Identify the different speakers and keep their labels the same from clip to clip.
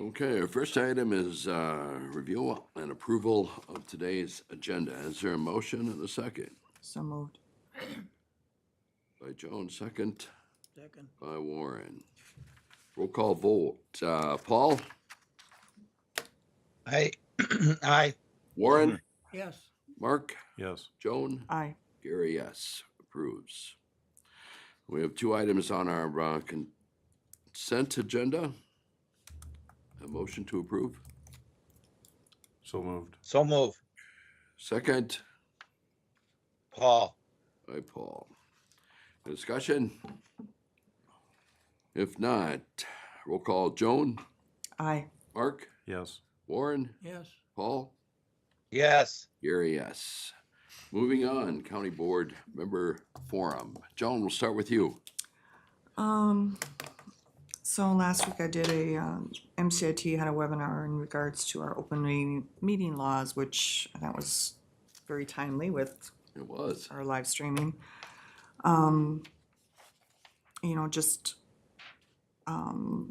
Speaker 1: Okay, our first item is review and approval of today's agenda. Is there a motion and a second?
Speaker 2: So moved.
Speaker 1: By Joan, second
Speaker 3: Second.
Speaker 1: by Warren. Roll call vote. Paul?
Speaker 4: Aye. Aye.
Speaker 1: Warren?
Speaker 3: Yes.
Speaker 1: Mark?
Speaker 5: Yes.
Speaker 1: Joan?
Speaker 2: Aye.
Speaker 1: Gary, yes. Approves. We have two items on our consent agenda. A motion to approve.
Speaker 5: So moved.
Speaker 4: So move.
Speaker 1: Second
Speaker 4: Paul.
Speaker 1: by Paul. Discussion? If not, roll call. Joan?
Speaker 2: Aye.
Speaker 1: Mark?
Speaker 5: Yes.
Speaker 1: Warren?
Speaker 3: Yes.
Speaker 1: Paul?
Speaker 4: Yes.
Speaker 1: Gary, yes. Moving on, County Board Member Forum. Joan, we'll start with you.
Speaker 2: So last week I did MCIT had a webinar in regards to our open meeting laws, which I thought was very timely with
Speaker 1: It was.
Speaker 2: our live streaming. Just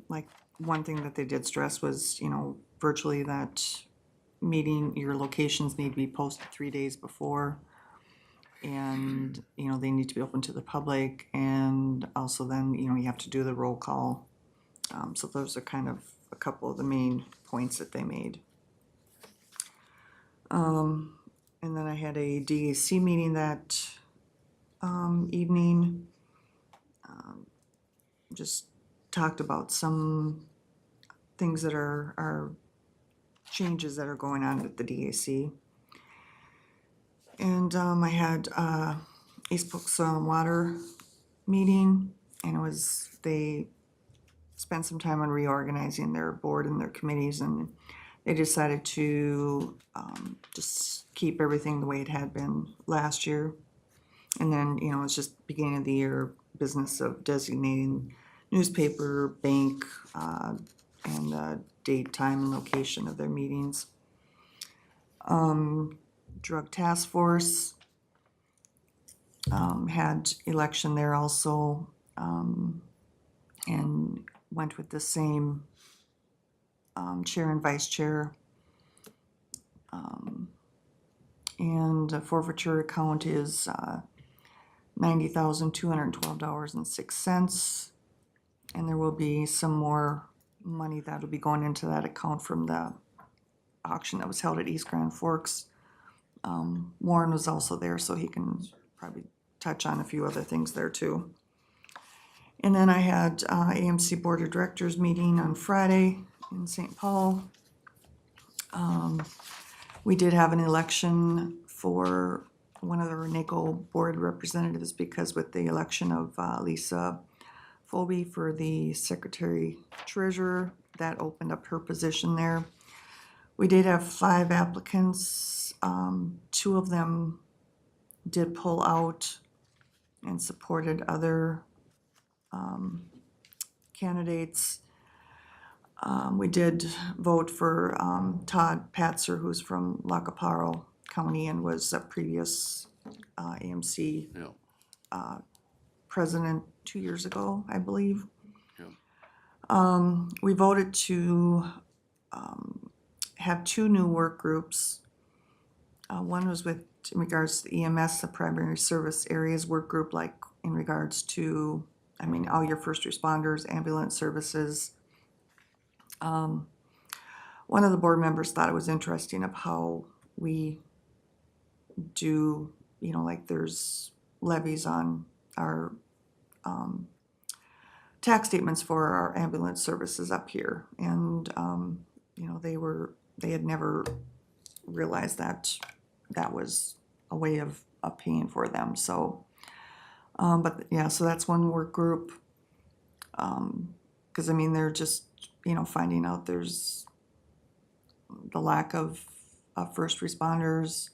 Speaker 2: like one thing that they did stress was, virtually that meeting, your locations need to be posted 3 days before. And, they need to be open to the public, and also then, you have to do the roll call. So those are kind of a couple of the main points that they made. And then I had a DAC meeting that evening. Just talked about some things that are changes that are going on at the DAC. And I had East Polk Soil and Water meeting, and they spent some time on reorganizing their board and their committees, and they decided to just keep everything the way it had been last year. And then, it's just beginning of the year business of designating newspaper, bank, and date, time, and location of their meetings. Drug Task Force had election there also, and went with the same chair and vice chair. And the forfeiture account is $90,212.06. And there will be some more money that will be going into that account from the auction that was held at East Grand Forks. Warren was also there, so he can probably touch on a few other things there too. And then I had AMC Board of Directors meeting on Friday in St. Paul. We did have an election for one of the NACO board representatives, because with the election of Lisa Folby for the secretary treasurer, that opened up her position there. We did have 5 applicants. 2 of them did pull out and supported other candidates. We did vote for Todd Patzer, who's from Lacaparo County and was a previous AMC
Speaker 1: Yeah.
Speaker 2: president 2 years ago, I believe.
Speaker 1: Yeah.
Speaker 2: We voted to have 2 new work groups. One was in regards to the EMS, the primary service areas work group, like in regards to, all your first responders, ambulance services. One of the board members thought it was interesting of how we do, like there's levies on our tax statements for our ambulance services up here. And, they had never realized that that was a way of paying for them. So, so that's one work group. Because, they're just, finding out there's the lack of first responders.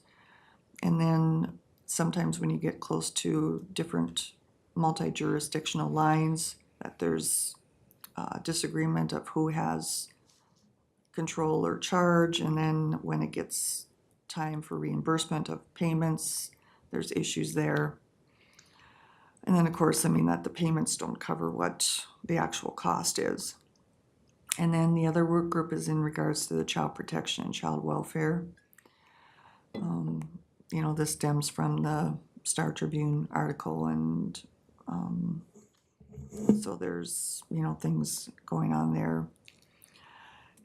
Speaker 2: And then sometimes when you get close to different multi-jurisdictional lines, that there's disagreement of who has control or charge. And then when it gets time for reimbursement of payments, there's issues there. And then, of course, that the payments don't cover what the actual cost is. And then the other work group is in regards to the child protection and child welfare. You know, this stems from the Star Tribune article, and so there's, you know, things going on there.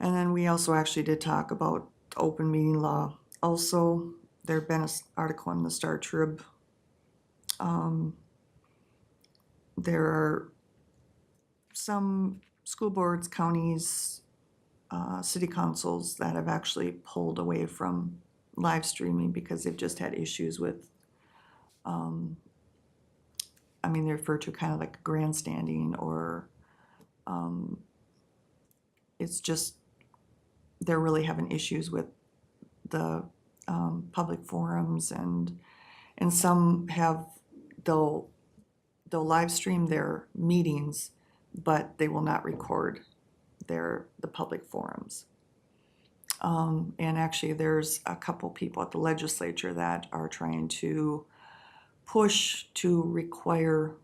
Speaker 2: And then we also actually did talk about open meeting law. Also, there'd been an article in the Star Trib. There are some school boards, counties, city councils that have actually pulled away from live streaming because they've just had issues with, I mean, they refer to kind of like grandstanding, or it's just, they're really having issues with the public forums, and some have, they'll live stream their meetings, but they will not record the public forums. And actually, there's a couple people at the legislature that are trying to push to require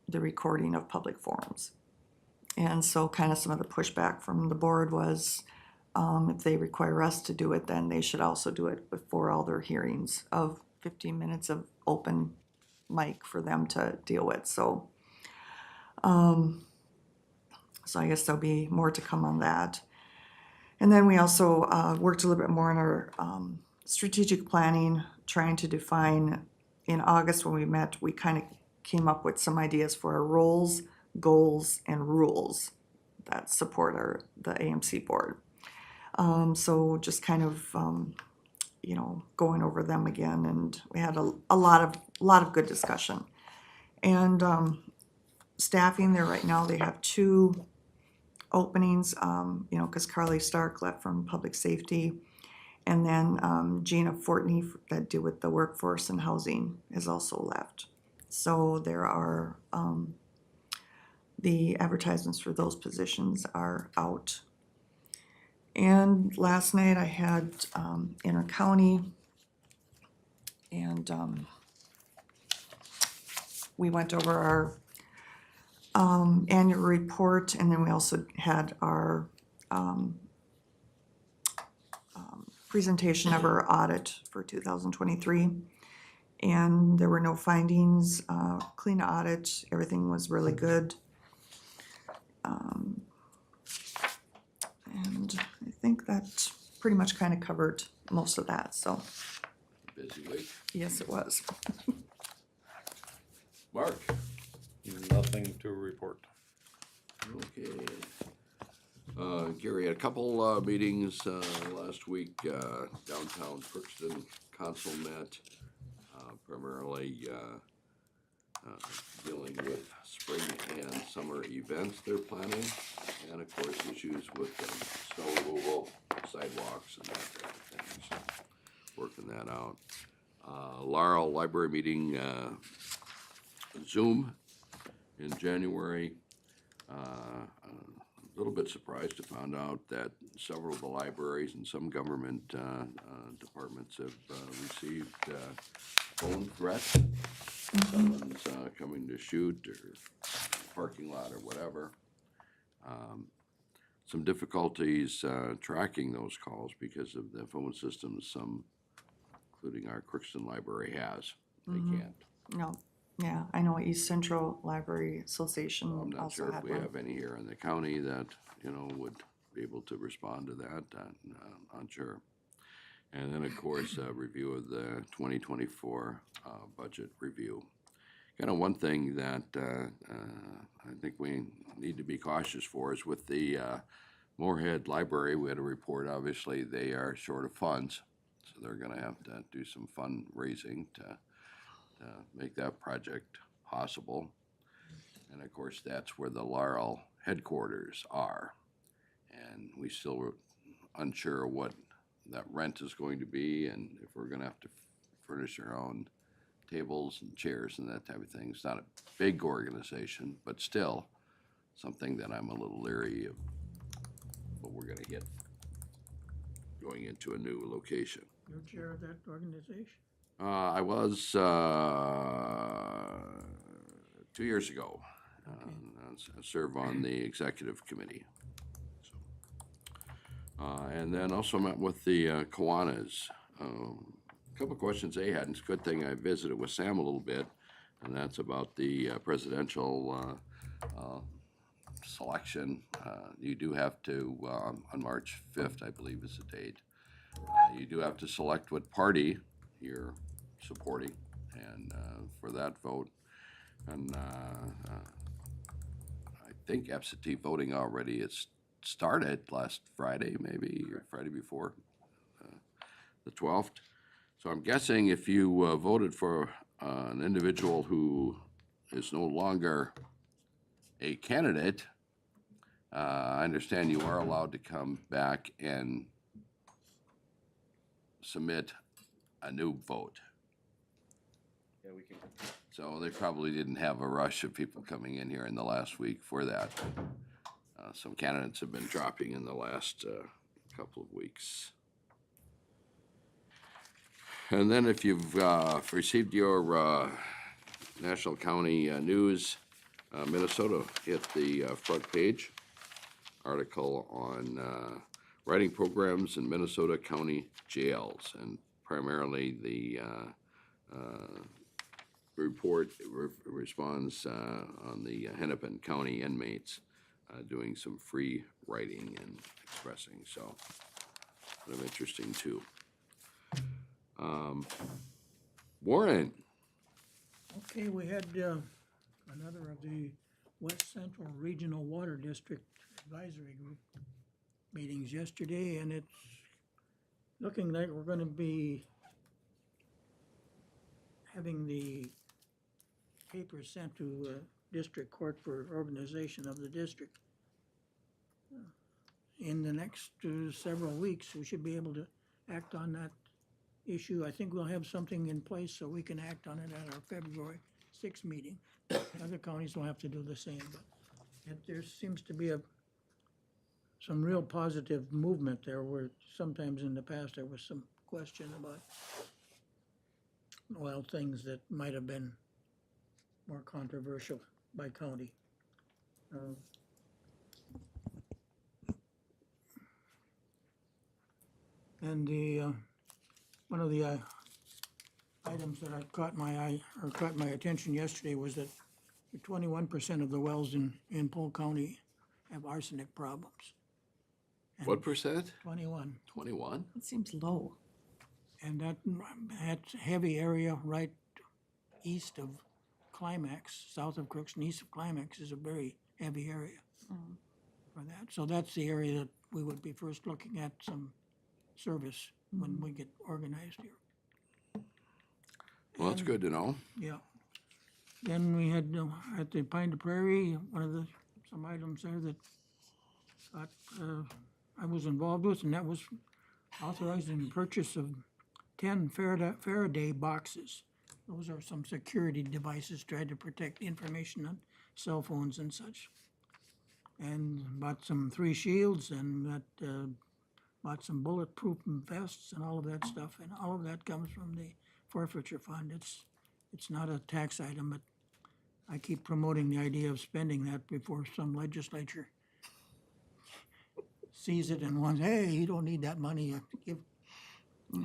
Speaker 2: the recording of public forums. And so kind of some of the pushback from the board was, if they require us to do it, then they should also do it before all their hearings of 15 minutes of open mic for them to deal with. So, so I guess there'll be more to come on that. And then we also worked a little bit more on our strategic planning, trying to define, in August when we met, we kind of came up with some ideas for our roles, goals, and rules that support the AMC board. So just kind of, you know, going over them again, and we had a lot of good discussion. And staffing there right now, they have 2 openings, you know, because Carly Stark left from public safety, and then Gina Fortney that deal with the workforce and housing has also left. So there are, the advertisements for those positions are out. And last night I had inter-county, and we went over our annual report, and then we also had our presentation of our audit for 2023. And there were no findings, clean audit, everything was really good. And I think that pretty much kind of covered most of that, so
Speaker 1: Busy week.
Speaker 2: yes, it was.
Speaker 1: Mark?
Speaker 5: Nothing to report.
Speaker 1: Okay. Gary, had a couple meetings last week. Downtown Crookston Council met, primarily dealing with spring and summer events they're planning, and of course issues with snow removal, sidewalks, and that type of thing. So working that out. Laurel Library meeting, Zoom in January. A little bit surprised to find out that several of the libraries and some government departments have received phone threats. Someone's coming to shoot, or parking lot or whatever. Some difficulties tracking those calls because of the phone systems some, including our Crookston Library, has. They can't.
Speaker 2: No, yeah, I know East Central Library Association
Speaker 1: I'm not
Speaker 2: also
Speaker 1: sure if
Speaker 2: had
Speaker 1: we
Speaker 2: one.
Speaker 1: have any here in the county that, you know, would be able to respond to that. I'm unsure. And then, of course, a review of the 2024 budget review. Kind of one thing that I think we need to be cautious for is with the Moorhead Library. We had a report, obviously, they are short of funds, so they're going to have to do some fundraising to make that project possible. And of course, that's where the Laurel headquarters are. And we still were unsure what that rent is going to be, and if we're going to have to furnish our own tables and chairs and that type of thing. It's not a big organization, but still something that I'm a little leery of what we're going to get going into a new location.
Speaker 3: You're chair of that organization?
Speaker 1: I was 2 years ago. I serve on the executive committee. And then also met with the Kiwanis. A couple of questions they had, and it's a good thing I visited with Sam a little bit, and that's about the presidential selection. You do have to, on March 5th, I believe is the date, you do have to select what party you're supporting, and for that vote. And I think absentee voting already has started last Friday, maybe, or Friday before, the 12th. So I'm guessing if you voted for an individual who is no longer a candidate, I understand you are allowed to come back and submit a new vote.
Speaker 5: Yeah, we can.
Speaker 1: So they probably didn't have a rush of people coming in here in the last week for that. Some candidates have been dropping in the last couple of weeks. And then if you've received your National County News, Minnesota hit the front page article on writing programs in Minnesota County jails, and primarily the report responds on the Hennepin County inmates doing some free writing and expressing, so kind of interesting too. Warren,
Speaker 3: Okay, we had another of the West Central Regional Water District Advisory Group meetings yesterday, and it's looking like we're gonna be having the papers sent to district court for organization of the district. In the next several weeks, we should be able to act on that issue. I think we'll have something in place so we can act on it at our February 6th meeting. Other counties will have to do the same, but there seems to be some real positive movement there, where sometimes in the past there was some question about, well, things that might have been more controversial by county. And one of the items that caught my eye, or caught my attention yesterday, was that 21% of the wells in Polk County have arsenic problems. And
Speaker 1: what percent?
Speaker 3: 21.
Speaker 1: 21?
Speaker 2: It seems low.
Speaker 3: And that's a heavy area right east of Climax, south of Crooks and east of Climax is a very heavy area for that. So that's the area that we would be first looking at some service when we get organized here.
Speaker 1: Well, that's good to know.
Speaker 3: Yeah. Then we had at the Pine to Prairie, some items there that I was involved with, and that was authorizing the purchase of 10 Faraday boxes. Those are some security devices tried to protect information on cell phones and such. And bought some 3 shields, and bought some bulletproof vests and all of that stuff. And all of that comes from the forfeiture fund. It's not a tax item, but I keep promoting the idea of spending that before some legislature sees it and wants, hey, you don't need that money, give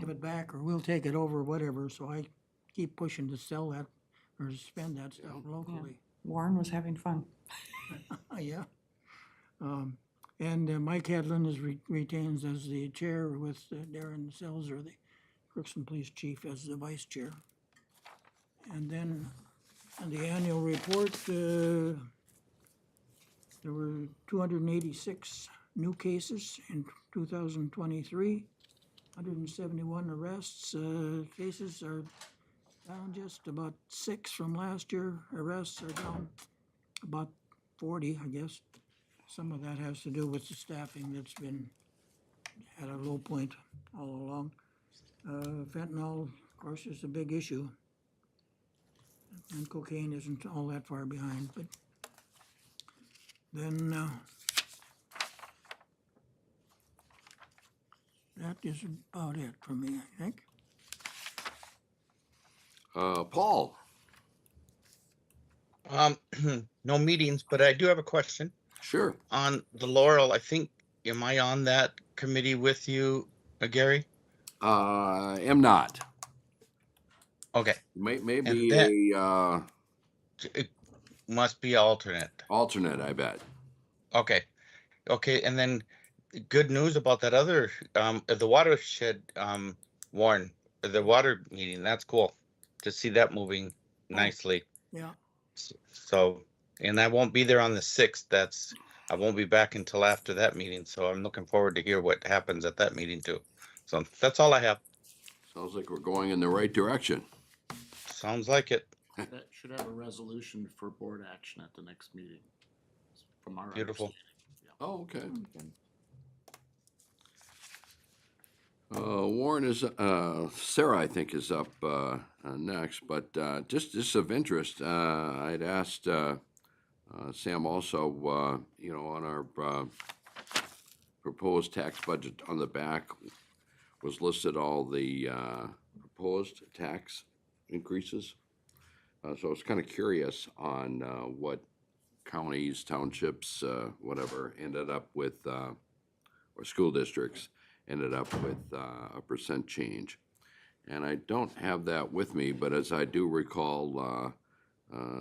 Speaker 3: it back, or we'll take it over, whatever. So I keep pushing to sell that or spend that stuff locally.
Speaker 2: Warren was having fun.
Speaker 3: Yeah. And Mike Hedlund is retains as the chair, with Darren Selzer, the Crookston Police Chief, as the vice chair. And then on the annual report, there were 286 new cases in 2023, 171 arrests. Cases are down just about 6 from last year. Arrests are down about 40, I guess. Some of that has to do with the staffing that's been at a low point all along. Fentanyl, of course, is a big issue. And cocaine isn't all that far behind, but then that is about it for me, I think.
Speaker 1: Paul,
Speaker 4: No meetings, but I do have a question
Speaker 1: sure.
Speaker 4: on the Laurel. I think am I on that committee with you, Gary?
Speaker 1: Am not.
Speaker 4: Okay, and that
Speaker 1: Maybe
Speaker 4: it must be alternate.
Speaker 1: alternate, I bet.
Speaker 4: Okay, okay, and then good news about that other, the watershed, Warren, the water meeting, that's cool to see that moving nicely.
Speaker 3: Yeah,
Speaker 4: So, and I won't be there on the 6th. I won't be back until after that meeting. So I'm looking forward to hear what happens at that meeting too. So that's all I have.
Speaker 1: Sounds like we're going in the right direction.
Speaker 4: Sounds like it.
Speaker 5: That should have a resolution for board action at the next meeting, from our
Speaker 4: Beautiful.
Speaker 5: understanding.
Speaker 1: Oh, okay. Warren is, Sarah, I think, is up next, but just of interest, I'd asked Sam also, on our proposed tax budget on the back was listed all the proposed tax increases. So I was kind of curious on what counties, townships, whatever, ended up with, or school districts ended up with a percent change. And I don't have that with me, but as I do recall,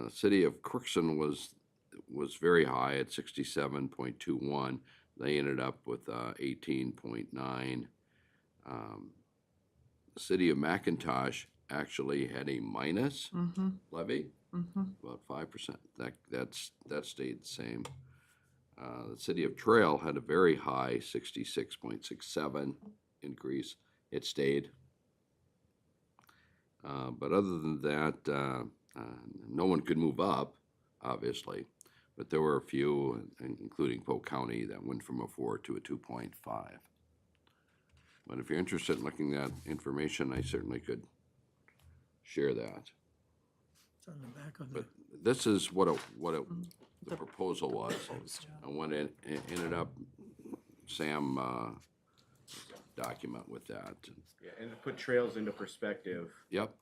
Speaker 1: city of Crookston was very high at 67.21. They ended up with 18.9. The city of McIntosh actually had a minus levy, about 5%. That stayed the same. The city of Trail had a very high 66.67 increase. It stayed. But other than that, no one could move up, obviously. But there were a few, including Polk County, that went from a 4 to a 2.5. But if you're interested in looking at information, I certainly could share that.
Speaker 3: it's on the back of the,
Speaker 1: But this is what the proposal was. And when it ended up, Sam document with that.
Speaker 5: Yeah, and to put trails into perspective,
Speaker 1: Yep.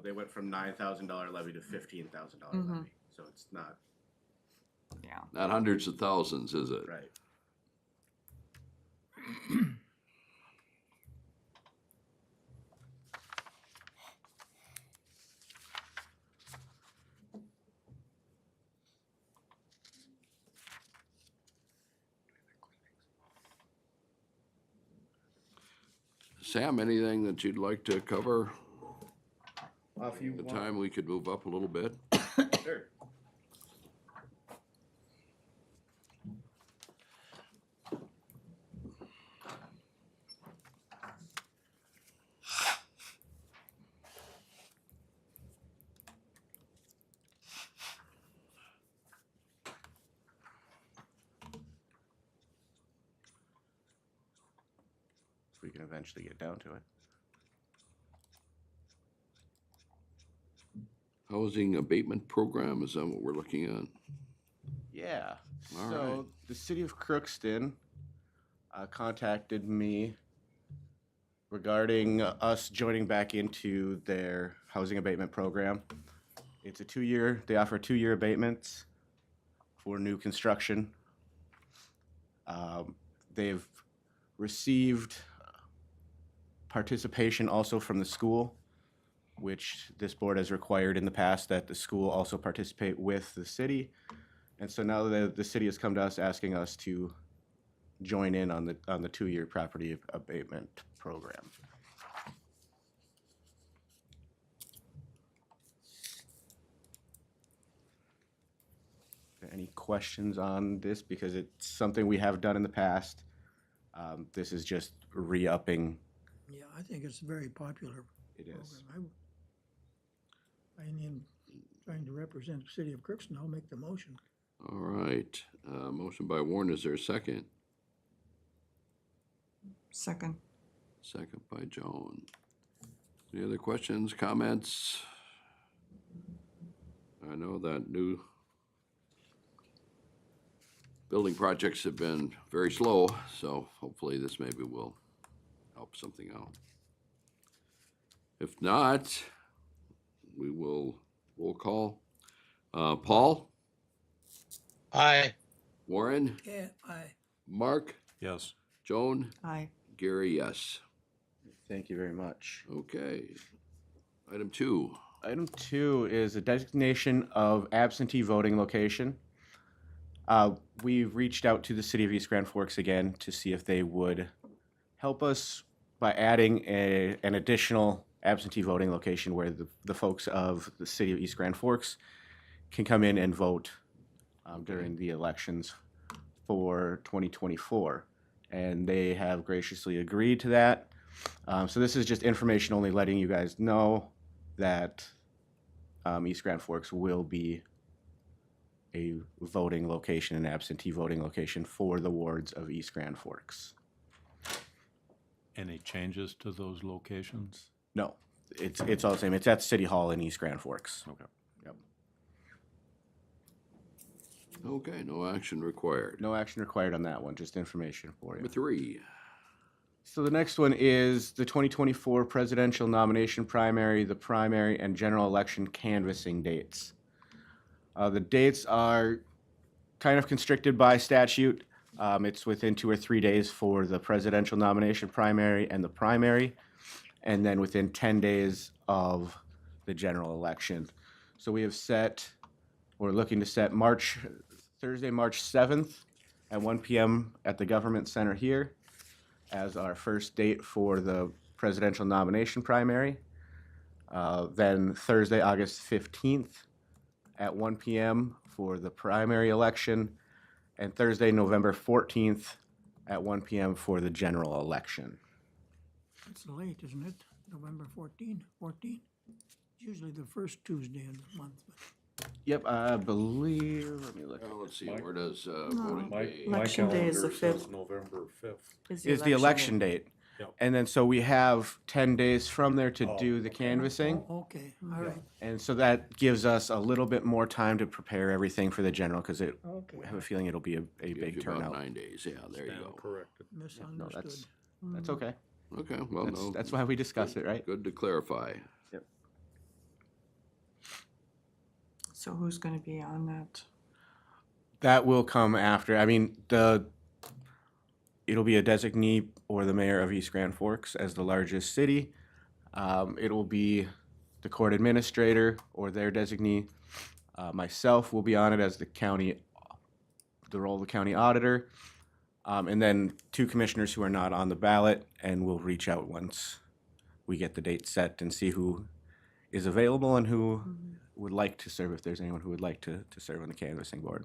Speaker 5: they went from $9,000 levy to $15,000 levy. So it's not
Speaker 2: Yeah.
Speaker 1: Not hundreds of thousands, is it?
Speaker 5: right.
Speaker 1: Sam, anything that you'd like to cover?
Speaker 5: If you
Speaker 1: The
Speaker 5: want,
Speaker 1: time we could move up a little bit?
Speaker 5: sure. If we can eventually get down to it.
Speaker 1: Housing abatement program, is that what we're looking at?
Speaker 6: Yeah.
Speaker 1: All
Speaker 6: So
Speaker 1: right.
Speaker 6: the city of Crookston contacted me regarding us joining back into their housing abatement program. It's a 2-year, they offer 2-year abatements for new construction. They've received participation also from the school, which this board has required in the past that the school also participate with the city. And so now the city has come to us asking us to join in on the 2-year property abatement program. Any questions on this? Because it's something we have done in the past. This is just re-upping.
Speaker 3: yeah, I think it's very popular
Speaker 6: It is.
Speaker 3: program. I mean, trying to represent the city of Crookston, I'll make the motion.
Speaker 1: All right. Motion by Warren, is there a second?
Speaker 2: Second.
Speaker 1: Second by Joan. Any other questions, comments? I know that new building projects have been very slow, so hopefully this maybe will help something out. If not, we will roll call. Paul,
Speaker 4: Aye.
Speaker 1: Warren,
Speaker 3: Yeah,
Speaker 1: Mark,
Speaker 7: Yes.
Speaker 1: Joan?
Speaker 2: Aye.
Speaker 1: Gary, yes.
Speaker 6: Thank you very much.
Speaker 1: Okay. Item 2.
Speaker 6: Item 2 is a designation of absentee voting location. We've reached out to the city of East Grand Forks again to see if they would help us by adding an additional absentee voting location where the folks of the city of East Grand Forks can come in and vote during the elections for 2024. And they have graciously agreed to that. So this is just information only letting you guys know that East Grand Forks will be a voting location, an absentee voting location for the wards of East Grand Forks.
Speaker 7: Any changes to those locations?
Speaker 6: No, it's all the same. It's at City Hall in East Grand Forks.
Speaker 7: Okay.
Speaker 6: Yep.
Speaker 1: Okay, no action required.
Speaker 6: No action required on that one, just information for you.
Speaker 1: Number 3.
Speaker 6: So the next one is the 2024 presidential nomination primary, the primary and general election canvassing dates. The dates are kind of constricted by statute. It's within 2 or 3 days for the presidential nomination primary and the primary, and then within 10 days of the general election. So we have we're looking to set Thursday, March 7th at 1 p.m. at the Government Center here as our first date for the presidential nomination primary. Then Thursday, August 15th at 1 p.m. for the primary election, and Thursday, November 14th at 1 p.m. for the general election.
Speaker 3: It's late, isn't it? November 14? It's usually the first Tuesday of the month.
Speaker 6: Yep, I believe, let me look.
Speaker 1: Let's see, where does voting day?
Speaker 2: Election day is the
Speaker 7: calendar says
Speaker 2: 5th.
Speaker 7: November 5th.
Speaker 6: Is the election date.
Speaker 7: Yep.
Speaker 6: And then so we have 10 days from there to do the canvassing.
Speaker 3: Oh, okay, all right,
Speaker 6: And so that gives us a little bit more time to prepare everything for the general, because I
Speaker 3: okay.
Speaker 6: have a feeling it'll be a
Speaker 1: Gives
Speaker 6: big
Speaker 1: you about
Speaker 6: turnout.
Speaker 1: 9 days, yeah, there you
Speaker 7: Stand
Speaker 1: go.
Speaker 7: corrected.
Speaker 6: No,
Speaker 3: Misunderstood.
Speaker 6: that's okay.
Speaker 1: Okay, well, no.
Speaker 6: That's why we discuss it, right?
Speaker 1: Good to clarify.
Speaker 2: So who's gonna be on that?
Speaker 6: That will come after. I mean, it'll be a designee or the mayor of East Grand Forks as the largest city. It'll be the court administrator or their designee. Myself will be on it as the role of the county auditor. And then 2 commissioners who are not on the ballot, and we'll reach out once we get the date set and see who is available and who would like to serve, if there's anyone who would like to serve on the canvassing board.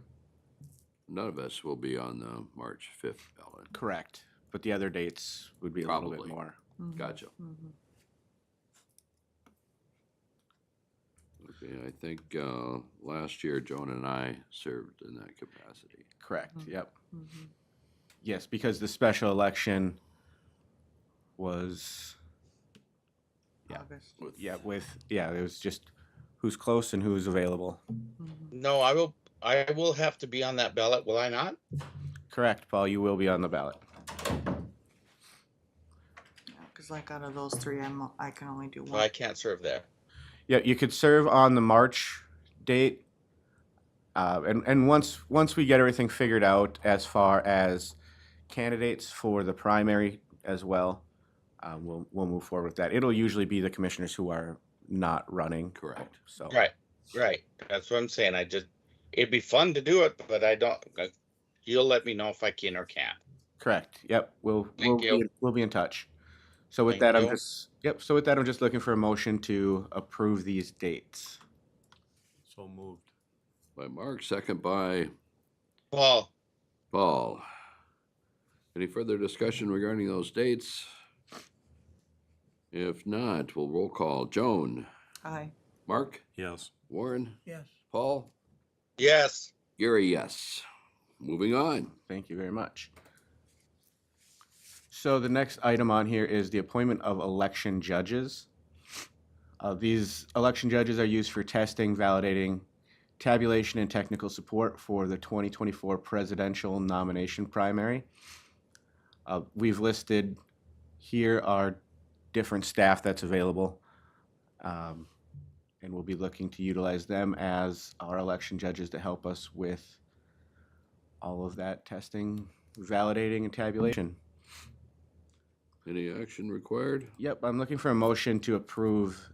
Speaker 1: None of us will be on the March 5th ballot.
Speaker 6: Correct. But the other dates would be a little bit
Speaker 1: Probably.
Speaker 6: more.
Speaker 1: Gotcha. Okay, I think last year Joan and I served in that capacity.
Speaker 6: Correct, yep. Yes, because the special election was, Yeah.
Speaker 2: August.
Speaker 6: it was just who's close and who's available.
Speaker 4: No, I will have to be on that ballot, will I not?
Speaker 6: Correct, Paul, you will be on the ballot.
Speaker 2: Cause like out of those 3, I can only do
Speaker 4: Well, I
Speaker 2: one.
Speaker 4: can't serve there.
Speaker 6: Yeah, you could serve on the March date. And once we get everything figured out as far as candidates for the primary as well, we'll move forward with that. It'll usually be the commissioners who are not running.
Speaker 1: Correct.
Speaker 6: So
Speaker 4: Right. That's what I'm saying. It'd be fun to do it, but you'll let me know if I can or can't.
Speaker 6: correct. Yep.
Speaker 4: Thank you.
Speaker 6: We'll be in touch. So with
Speaker 4: Thank
Speaker 6: that,
Speaker 4: you.
Speaker 6: So with that, I'm just looking for a motion to approve these dates.
Speaker 7: So moved.
Speaker 1: By Mark, second by
Speaker 4: Paul,
Speaker 1: Paul. Any further discussion regarding those dates? If not, we'll roll call. Joan,
Speaker 2: Aye.
Speaker 1: Mark,
Speaker 7: Yes.
Speaker 1: Warren,
Speaker 3: Yes,
Speaker 1: Paul,
Speaker 4: yes.
Speaker 1: Gary, yes. Moving on.
Speaker 6: Thank you very much. So the next item on here is the appointment of election judges. These election judges are used for testing, validating, tabulation, and technical support for the 2024 presidential nomination primary. We've listed here our different staff that's available, and we'll be looking to utilize them as our election judges to help us with all of that testing validating and tabulation.
Speaker 1: Any action required?
Speaker 6: Yep, I'm looking for a motion to approve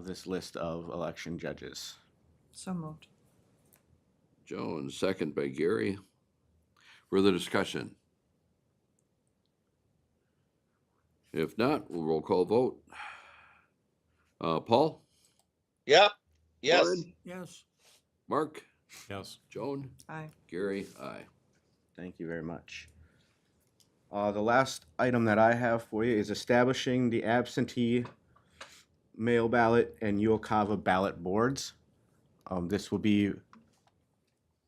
Speaker 6: this list of election judges.
Speaker 2: So moved.
Speaker 1: Joan, second by Gary. Further discussion? If not, we'll roll call vote. Paul?
Speaker 4: Yep, yes.
Speaker 1: Warren?
Speaker 3: Yes,
Speaker 1: Mark?
Speaker 7: Yes.
Speaker 1: Joan?
Speaker 2: Aye.
Speaker 1: Gary? Aye.
Speaker 6: Thank you very much. The last item that I have for you is establishing the absentee mail ballot and Uokava ballot boards. This will be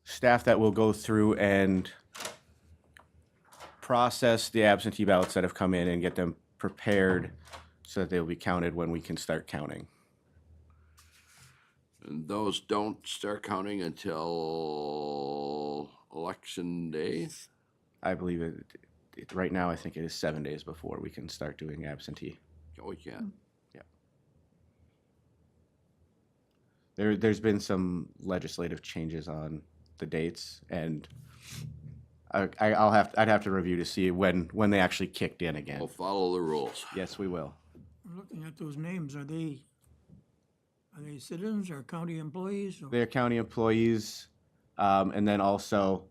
Speaker 6: staff that will go through and process the absentee ballots that have come in and get them prepared so that they'll be counted when we can start counting.
Speaker 1: And those don't start counting until election day?
Speaker 6: I believe right now, I think it is 7 days before we can start doing absentee.
Speaker 1: Oh, yeah.
Speaker 6: There's been some legislative changes on the dates, and I'd have to review to see when they actually kicked in again.
Speaker 1: We'll follow the rules.
Speaker 6: Yes, we will.
Speaker 3: I'm looking at those names. Are they citizens or county employees? Or-
Speaker 6: They're county employees, and then also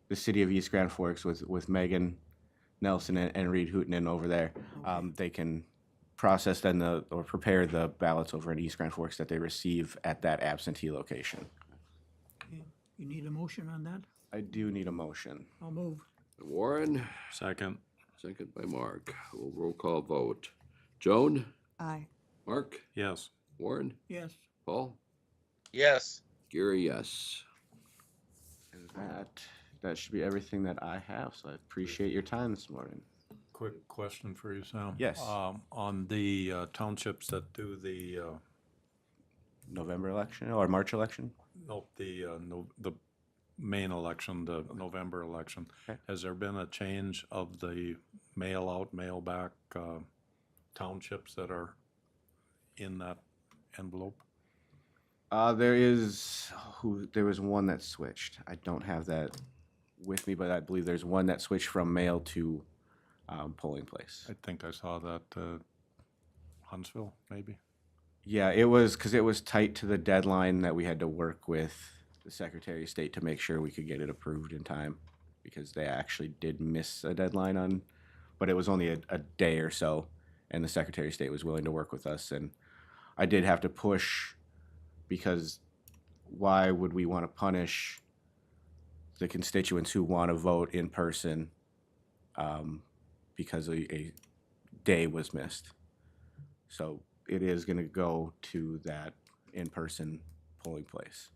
Speaker 6: the city of East Grand Forks with Megan Nelson and Reed Hootenin over there. They can process then or prepare the ballots over in East Grand Forks that they receive at that absentee location.
Speaker 3: Okay. You need a motion on that?
Speaker 6: I do need a motion.
Speaker 3: I'll move.
Speaker 1: Warren,
Speaker 7: Second.
Speaker 1: second by Mark. We'll roll call vote. Joan?
Speaker 2: Aye.
Speaker 1: Mark?
Speaker 7: Yes.
Speaker 1: Warren?
Speaker 3: Yes,
Speaker 1: Paul?
Speaker 4: Yes.
Speaker 1: Gary, yes.
Speaker 6: And that should be everything that I have, so I appreciate your time this morning.
Speaker 7: Quick question for you, Sam.
Speaker 6: Yes.
Speaker 7: On the townships that do the,
Speaker 6: November election or March election?
Speaker 7: nope, the main election, the November election,
Speaker 6: Okay.
Speaker 7: has there been a change of the mail out, mail back townships that are in that envelope?
Speaker 6: There was one that switched. I don't have that with me, but I believe there's one that switched from mail to polling place.
Speaker 7: I think I saw that Huntsville, maybe?
Speaker 6: Yeah, it was because it was tight to the deadline that we had to work with the Secretary of State to make sure we could get it approved in time, because they actually did miss a deadline but it was only a day or so, and the Secretary of State was willing to work with us, and I did have to push, because why would we want to punish the constituents who want to vote in person because a day was missed? So it is going to go to that in-person polling place.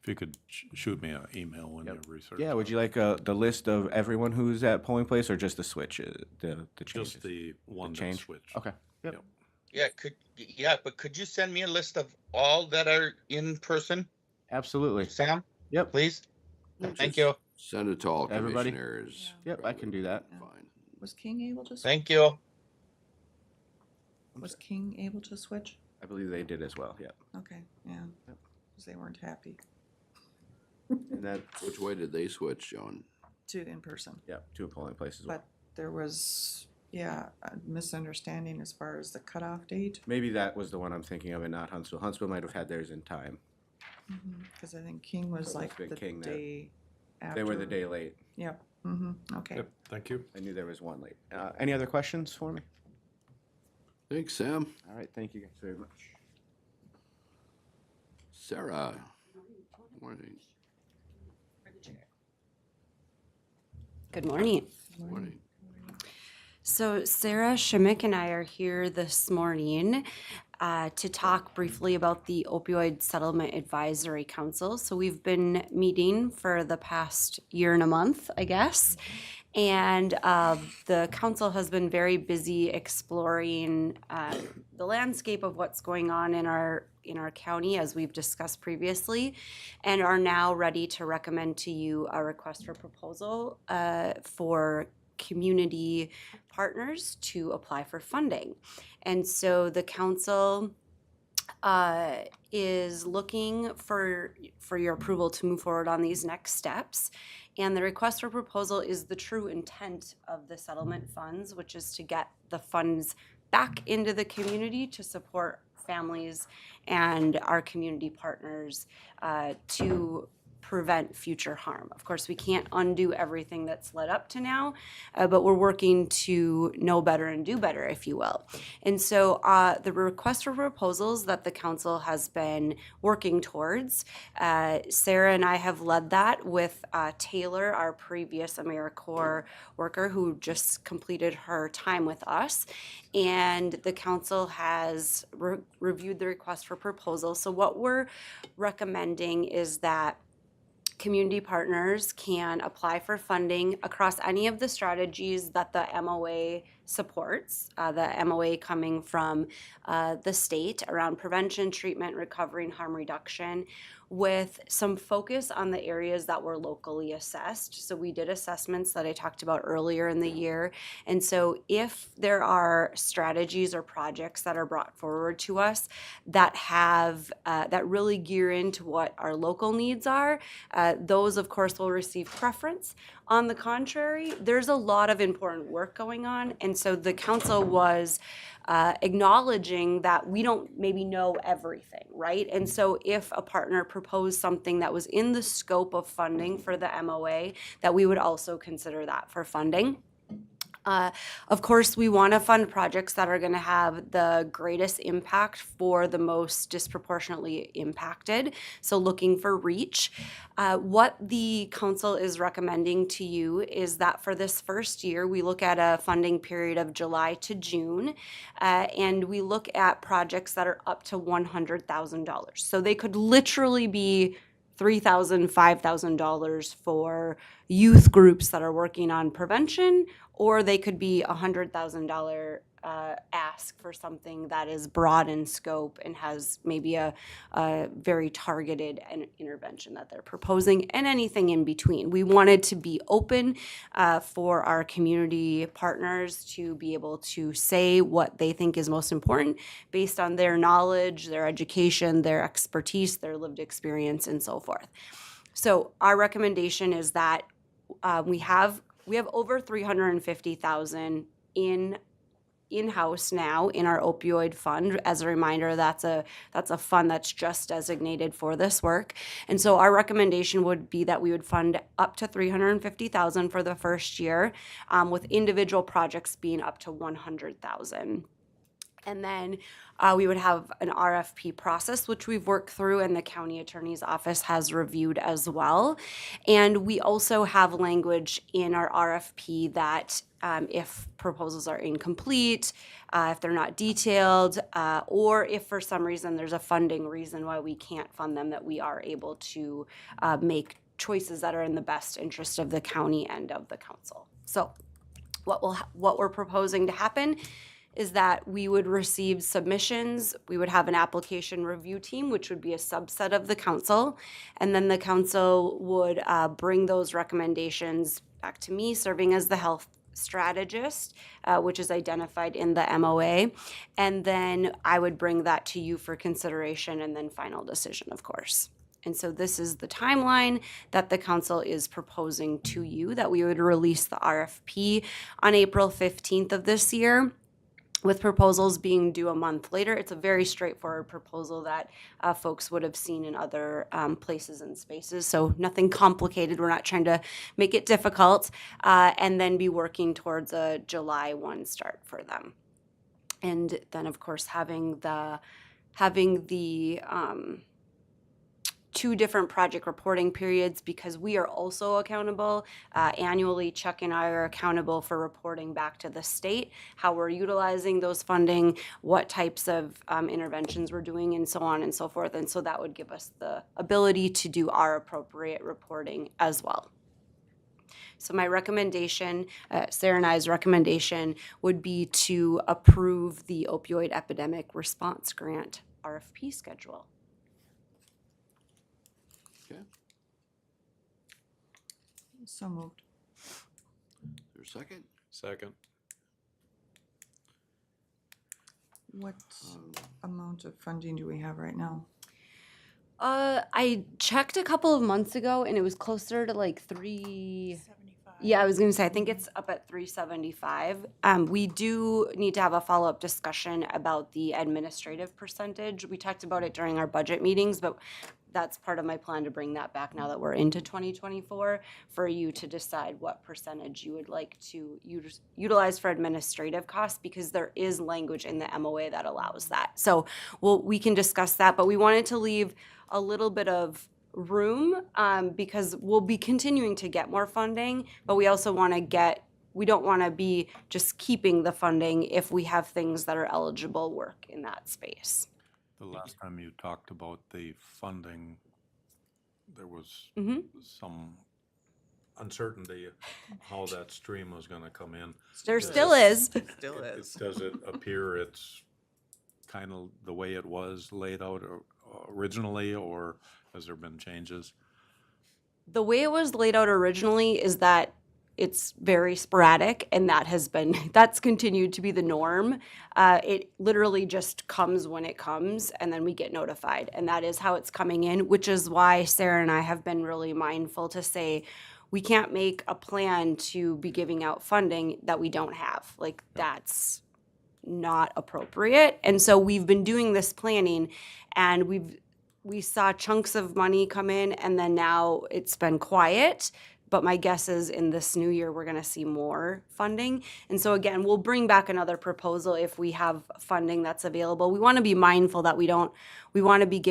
Speaker 7: If you could shoot me an email when you research.
Speaker 6: Yeah, would
Speaker 7: that.
Speaker 6: you like the list of everyone who's at polling place, or just the switch, the changes?
Speaker 7: Just the one that
Speaker 6: change?
Speaker 7: switched.
Speaker 6: Okay. Yep.
Speaker 4: But could you send me a list of all that are in person,
Speaker 6: Absolutely.
Speaker 4: Sam,
Speaker 6: Yep.
Speaker 4: please? Thank you.
Speaker 1: Send it to all
Speaker 6: Everybody?
Speaker 1: commissioners.
Speaker 6: Yep, I can do that.
Speaker 1: Fine.
Speaker 2: Was King able to?
Speaker 4: Thank you.
Speaker 2: Was King able to switch?
Speaker 6: I believe they did as well. Yep.
Speaker 2: Okay, yeah, because they weren't happy
Speaker 6: And that,
Speaker 1: Which way did they switch, Joan?
Speaker 2: to in person.
Speaker 6: yep, to a polling place as well.
Speaker 2: But there was, a misunderstanding as far as the cutoff date.
Speaker 6: Maybe that was the one I'm thinking of, and not Huntsville. Huntsville might have had theirs in time.
Speaker 2: Because I think King was
Speaker 6: So it
Speaker 2: like
Speaker 6: must've been
Speaker 2: the
Speaker 6: King that-
Speaker 2: day after.
Speaker 6: They were the day late.
Speaker 2: Yep, okay.
Speaker 7: Yep, thank you.
Speaker 6: I knew there was one late. Any other questions for me?
Speaker 1: Thanks, Sam.
Speaker 6: All right, thank you guys very much.
Speaker 1: Sarah? Morning.
Speaker 8: Good morning.
Speaker 1: Morning.
Speaker 8: So Sarah Schmick and I are here this morning to talk briefly about the Opioid Settlement Advisory Council. So we've been meeting for the past year and a month, I guess. And the council has been very busy exploring the landscape of what's going on in our county, as we've discussed previously, and are now ready to recommend to you a request for proposal for community partners to apply for funding. And so the council is looking for your approval to move forward on these next steps. And the request for proposal is the true intent of the settlement funds, which is to get the funds back into the community to support families and our community partners to prevent future harm. Of course, we can't undo everything that's led up to now, but we're working to know better and do better, if you will. And so the request for proposals that the council has been working towards, Sarah and I have led that with Taylor, our previous AmeriCorps worker who just completed her time with us. And the council has reviewed the request for proposal. So what we're recommending is that community partners can apply for funding across any of the strategies that the MOA supports, the MOA coming from the state around prevention, treatment, recovery, and harm reduction, with some focus on the areas that were locally assessed. So we did assessments that I talked about earlier in the year. And so if there are strategies or projects that are brought forward to us that have, that really gear into what our local needs are, those of course will receive preference. On the contrary, there's a lot of important work going on. And so the council was acknowledging that we don't maybe know everything, right? And so if a partner proposed something that was in the scope of funding for the MOA, that we would also consider that for funding. Of course, we want to fund projects that are going to have the greatest impact for the most disproportionately impacted. So looking for reach. What the council is recommending to you is that for this first year, we look at a funding period of July to June, and we look at projects that are up to $100,000. So they could literally be $3,000, $5,000 for youth groups that are working on prevention, or they could be $100,000 ask for something that is broad in scope and has maybe a very targeted intervention that they're proposing, and anything in between. We wanted to be open for our community partners to be able to say what they think is most important based on their knowledge, their education, their expertise, their lived experience, and so forth. So our recommendation is that we have over $350,000 in-house now in our opioid fund. As a reminder, that's a fund that's just designated for this work. And so our recommendation would be that we would fund up to $350,000 for the first year, with individual projects being up to $100,000. And then we would have an RFP process, which we've worked through and the county attorney's office has reviewed as well. And we also have language in our RFP that if proposals are incomplete, if they're not detailed, or if for some reason there's a funding reason why we can't fund them, that we are able to make choices that are in the best interest of the county and of the council. So what we're proposing to happen is that we would receive submissions, we would have an application review team, which would be a subset of the council, and then the council would bring those recommendations back to me, serving as the health strategist, which is identified in the MOA, and then I would bring that to you for consideration and then final decision, of course. And so this is the timeline that the council is proposing to you, that we would release the RFP on April 15th of this year, with proposals being due a month later. It's a very straightforward proposal that folks would have seen in other places and spaces. So nothing complicated. We're not trying to make it difficult, and then be working towards a July 1 start for them. And then, of course, having the two different project reporting periods, because we are also accountable annually. Chuck and I are accountable for reporting back to the state how we're utilizing those funding, what types of interventions we're doing, and so on and so forth. And so that would give us the ability to do our appropriate reporting as well. So my recommendation, Sarah and I's recommendation, would be to approve the opioid epidemic response grant RFP schedule.
Speaker 1: Okay,
Speaker 2: So moved.
Speaker 1: is there a second?
Speaker 7: Second.
Speaker 2: What amount of funding do we have right now?
Speaker 8: I checked a couple of months ago and it was closer to like
Speaker 3: 75.
Speaker 8: Yeah, I was gonna say, I think it's up at 375. We do need to have a follow-up discussion about the administrative percentage. We talked about it during our budget meetings, but that's part of my plan to bring that back now that we're into 2024, for you to decide what percentage you would like to utilize for administrative costs, because there is language in the MOA that allows that. So we can discuss that, but we wanted to leave a little bit of room, because we'll be continuing to get more funding, but we also want to we don't want to be just keeping the funding if we have things that are eligible work in that space.
Speaker 7: The last time you talked about the funding, there was
Speaker 8: Mhm.
Speaker 7: some uncertainty how that stream was gonna come in.
Speaker 8: There
Speaker 7: Does
Speaker 8: still
Speaker 7: it-
Speaker 8: is.
Speaker 2: Still is.
Speaker 7: Does it appear it's kind of the way it was laid out originally, or has there been changes?
Speaker 8: The way it was laid out originally is that it's very sporadic, and that's continued to be the norm. It literally just comes when it comes, and then we get notified, and that is how it's coming in, which is why Sarah and I have been really mindful to say, we can't make a plan to be giving out funding that we don't have. Like, that's not appropriate. And so we've been doing this planning, and we saw chunks of money come in, and then now it's been quiet. But my guess is in this new year, we're gonna see more funding. And so again, we'll bring back another proposal if we have funding that's available. We wanna be mindful that we wanna be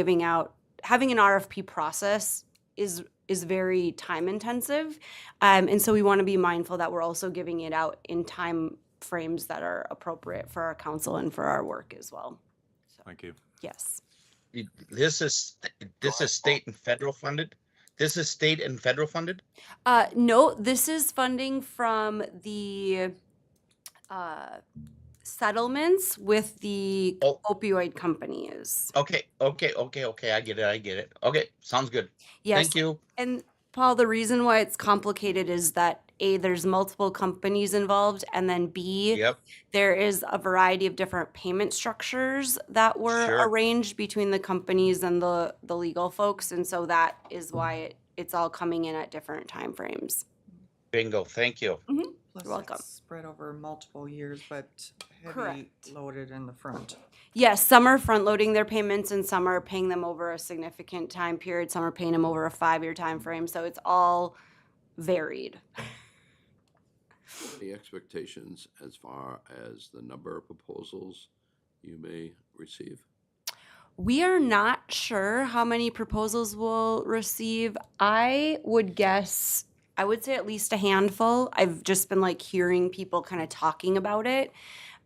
Speaker 8: having an RFP process is very time intensive. And so we wanna be mindful that we're also giving it out in time frames that are appropriate for our council and for our work as well.
Speaker 7: Thank you.
Speaker 8: Yes.
Speaker 4: This is state and federal funded? This is state and federal funded?
Speaker 8: No, this is funding from the settlements with the
Speaker 4: Oh.
Speaker 8: opioid companies.
Speaker 4: Okay, I get it. Okay, sounds good.
Speaker 8: Yes.
Speaker 4: Thank you.
Speaker 8: And Paul, the reason why it's complicated is that A, there's multiple companies involved, and then B,
Speaker 4: Yep,
Speaker 8: there is a variety of different payment structures that were
Speaker 4: Sure.
Speaker 8: arranged between the companies and the legal folks, and so that is why it's all coming in at different timeframes.
Speaker 4: bingo, thank you.
Speaker 2: Plus
Speaker 8: You're welcome.
Speaker 2: it's spread over multiple years, but heavy
Speaker 8: Correct.
Speaker 2: loaded in the front.
Speaker 8: Yes, some are front loading their payments and some are paying them over a significant time period. Some are paying them over a 5-year time frame. So it's all varied.
Speaker 1: Any expectations as far as the number of proposals you may receive?
Speaker 8: We are not sure how many proposals we'll receive. I would say at least a handful. I've just been like hearing people kind of talking about it.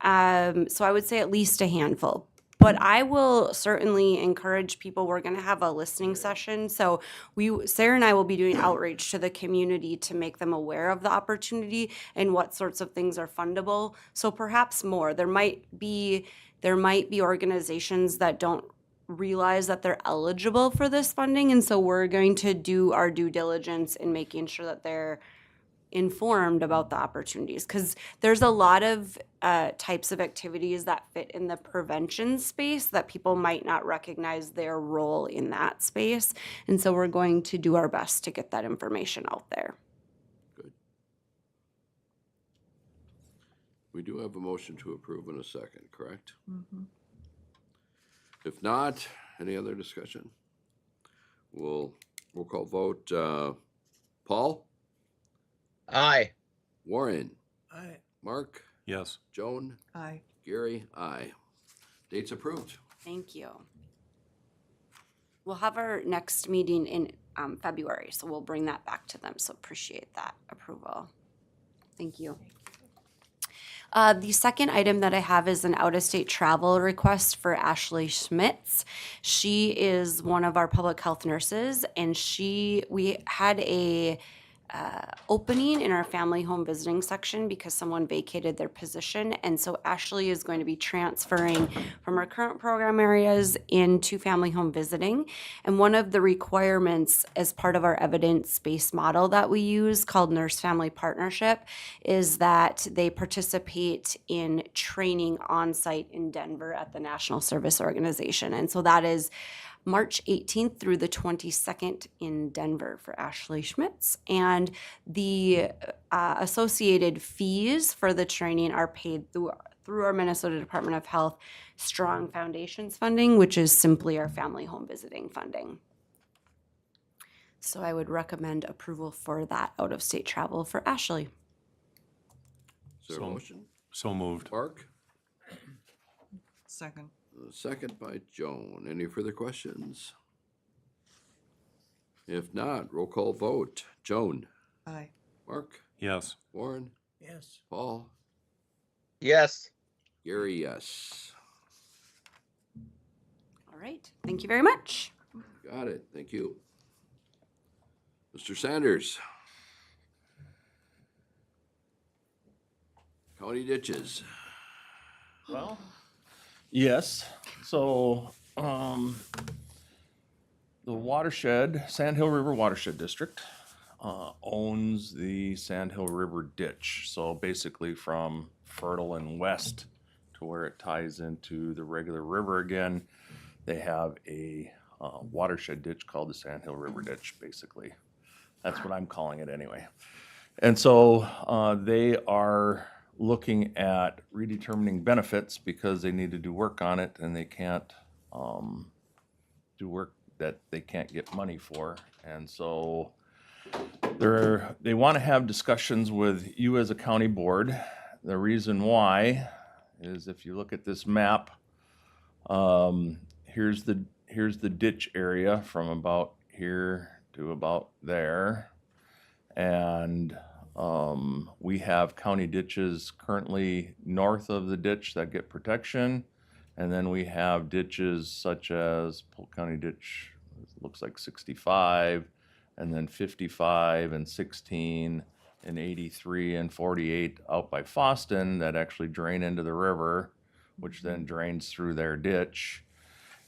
Speaker 8: So I would say at least a handful. But I will certainly encourage people. We're going to have a listening session. So Sarah and I will be doing outreach to the community to make them aware of the opportunity and what sorts of things are fundable. So perhaps more. There might be organizations that don't realize that they're eligible for this funding. And so we're going to do our due diligence in making sure that they're informed about the opportunities, because there's a lot of types of activities that fit in the prevention space that people might not recognize their role in that space. And so we're going to do our best to get that information out there.
Speaker 1: Good. We do have a motion to approve in a second, correct? If not, any other discussion? We'll call vote. Paul?
Speaker 4: Aye.
Speaker 1: Warren?
Speaker 3: I,
Speaker 1: Mark?
Speaker 7: Yes.
Speaker 1: Joan?
Speaker 2: Aye.
Speaker 1: Gary? Aye. Dates approved.
Speaker 8: Thank you. We'll have our next meeting in February, so we'll bring that back to them. So appreciate that approval. Thank you. The second item that I have is an out-of-state travel request for Ashley Schmitz. She is one of our public health nurses, and we had a opening in our family home visiting section because someone vacated their position. And so Ashley is going to be transferring from our current program areas into family home visiting. And one of the requirements as part of our evidence-based model that we use called Nurse Family Partnership is that they participate in training on site in Denver at the National Service Organization. And so that is March 18th through the 22nd in Denver for Ashley Schmitz. And the associated fees for the training are paid through our Minnesota Department of Health Strong Foundations funding, which is simply our family home visiting funding. So I would recommend approval for that out-of-state travel for Ashley.
Speaker 1: Is there a
Speaker 7: So-
Speaker 1: motion?
Speaker 7: So moved.
Speaker 1: Mark?
Speaker 2: Second.
Speaker 1: Second by Joan. Any further questions? If not, roll call vote. Joan?
Speaker 2: Aye.
Speaker 1: Mark?
Speaker 7: Yes.
Speaker 1: Warren?
Speaker 3: Yes.
Speaker 1: Paul?
Speaker 4: Yes.
Speaker 1: Gary, yes.
Speaker 8: All right, thank you very much.
Speaker 1: Got it. Thank you. Mr. Sanders? County ditches.
Speaker 9: Well, yes. So, the watershed, Sand Hill River Watershed District, owns the Sand Hill River ditch. So basically from Fertile and west to where it ties into the regular river again, they have a watershed ditch called the Sand Hill River Ditch, basically. That's what I'm calling it anyway. And so they are looking at redetermining benefits because they need to do work on it and they can't do work that they can't get money for. And so they want to have discussions with you as a county board. The reason why is if you look at this map, here's the ditch area from about here to about there. And we have county ditches currently north of the ditch that get protection. And then we have ditches such as Polk County Ditch, looks like 65, and then 55 and 16 and 83 and 48 out by Foston that actually drain into the river, which then drains through their ditch.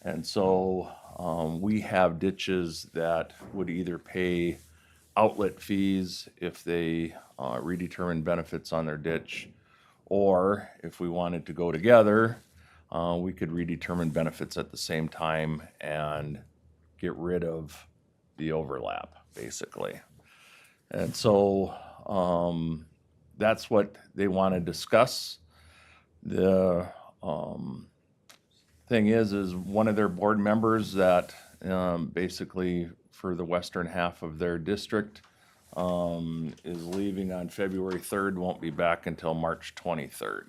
Speaker 9: And so we have ditches that would either pay outlet fees if they redetermine benefits on their ditch, or if we wanted to go together, we could redetermine benefits at the same time and get rid of the overlap, basically. And so that's what they want to discuss. The thing is one of their board members that basically for the western half of their district is leaving on February 3rd, won't be back until March 23rd.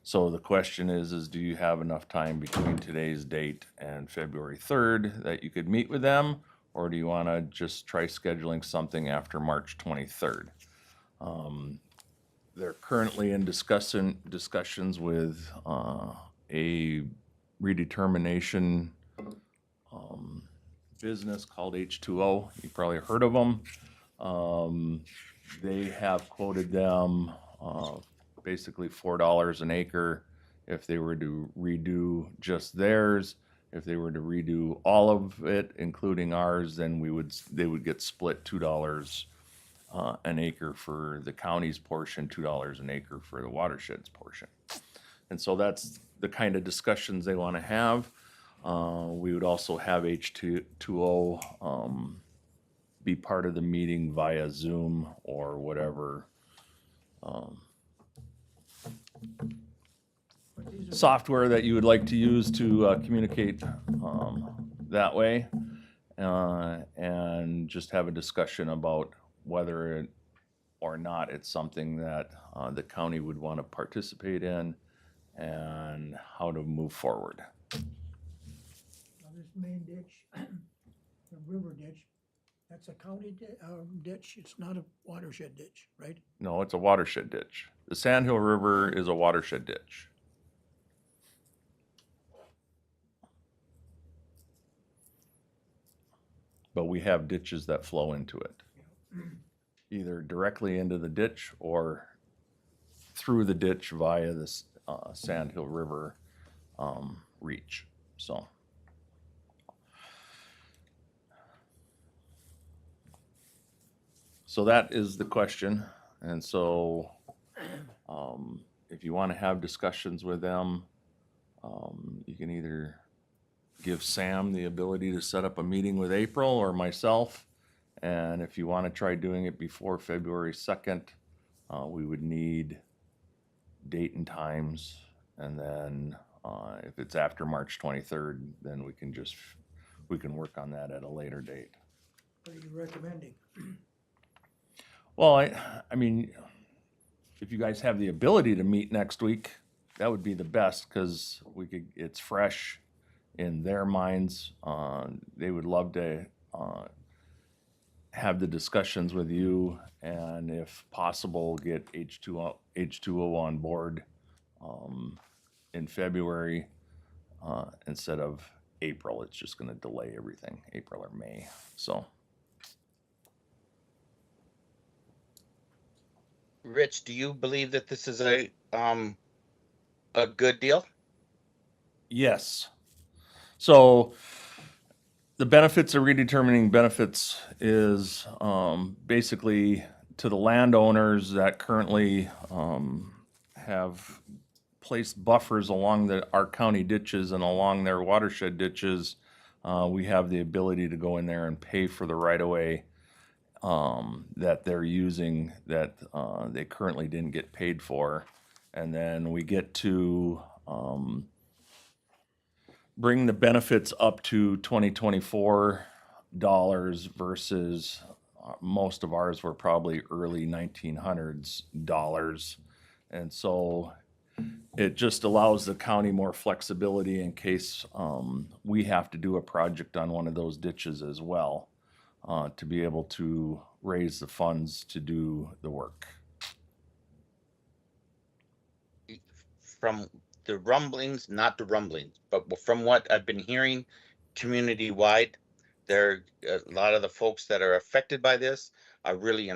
Speaker 9: So the question is do you have enough time between today's date and February 3rd that you could meet with them? Or do you want to just try scheduling something after March 23rd? They're currently in discussions with a redetermination business called H2O. You probably heard of them. They have quoted them basically $4 an acre if they were to redo just theirs. If they were to redo all of it, including ours, then they would get split $2 an acre for the county's portion, $2 an acre for the watershed's portion. And so that's the kind of discussions they want to have. We would also have H2O be part of the meeting via Zoom or whatever software that you would like to use to communicate that way, and just have a discussion about whether or not it's something that the county would want to participate in and how to move forward.
Speaker 3: Now, this main ditch, the river ditch, that's a county ditch, it's not a watershed ditch, right?
Speaker 9: No, it's a watershed ditch. The Sand Hill River is a watershed ditch. But we have ditches that flow into it. either directly into the ditch or through the ditch via this Sand Hill River reach. So that is the question. And so if you want to have discussions with them, you can either give Sam the ability to set up a meeting with April or myself. And if you want to try doing it before February 2nd, we would need date and times. And then if it's after March 23rd, then we can work on that at a later date.
Speaker 3: What are you recommending?
Speaker 9: Well, I mean, if you guys have the ability to meet next week, that would be the best, because it's fresh in their minds. They would love to have the discussions with you, and if possible, get H2O on board in February instead of April. It's just going to delay everything, April or May. So.
Speaker 4: Rich, do you believe that this is a good deal?
Speaker 9: Yes. So the benefits of redetermining benefits is basically to the landowners that currently have placed buffers along our county ditches and along their watershed ditches. We have the ability to go in there and pay for the right-of-way that they're using that they currently didn't get paid for. And then we get to bring the benefits up to 2024 dollars versus most of ours were probably early 1900s dollars. And so it just allows the county more flexibility in case we have to do a project on one of those ditches as well. To be able to raise the funds to do the work.
Speaker 4: From the rumblings, not the rumblings, but from what I've been hearing community-wide, a lot of the folks that are affected by this are really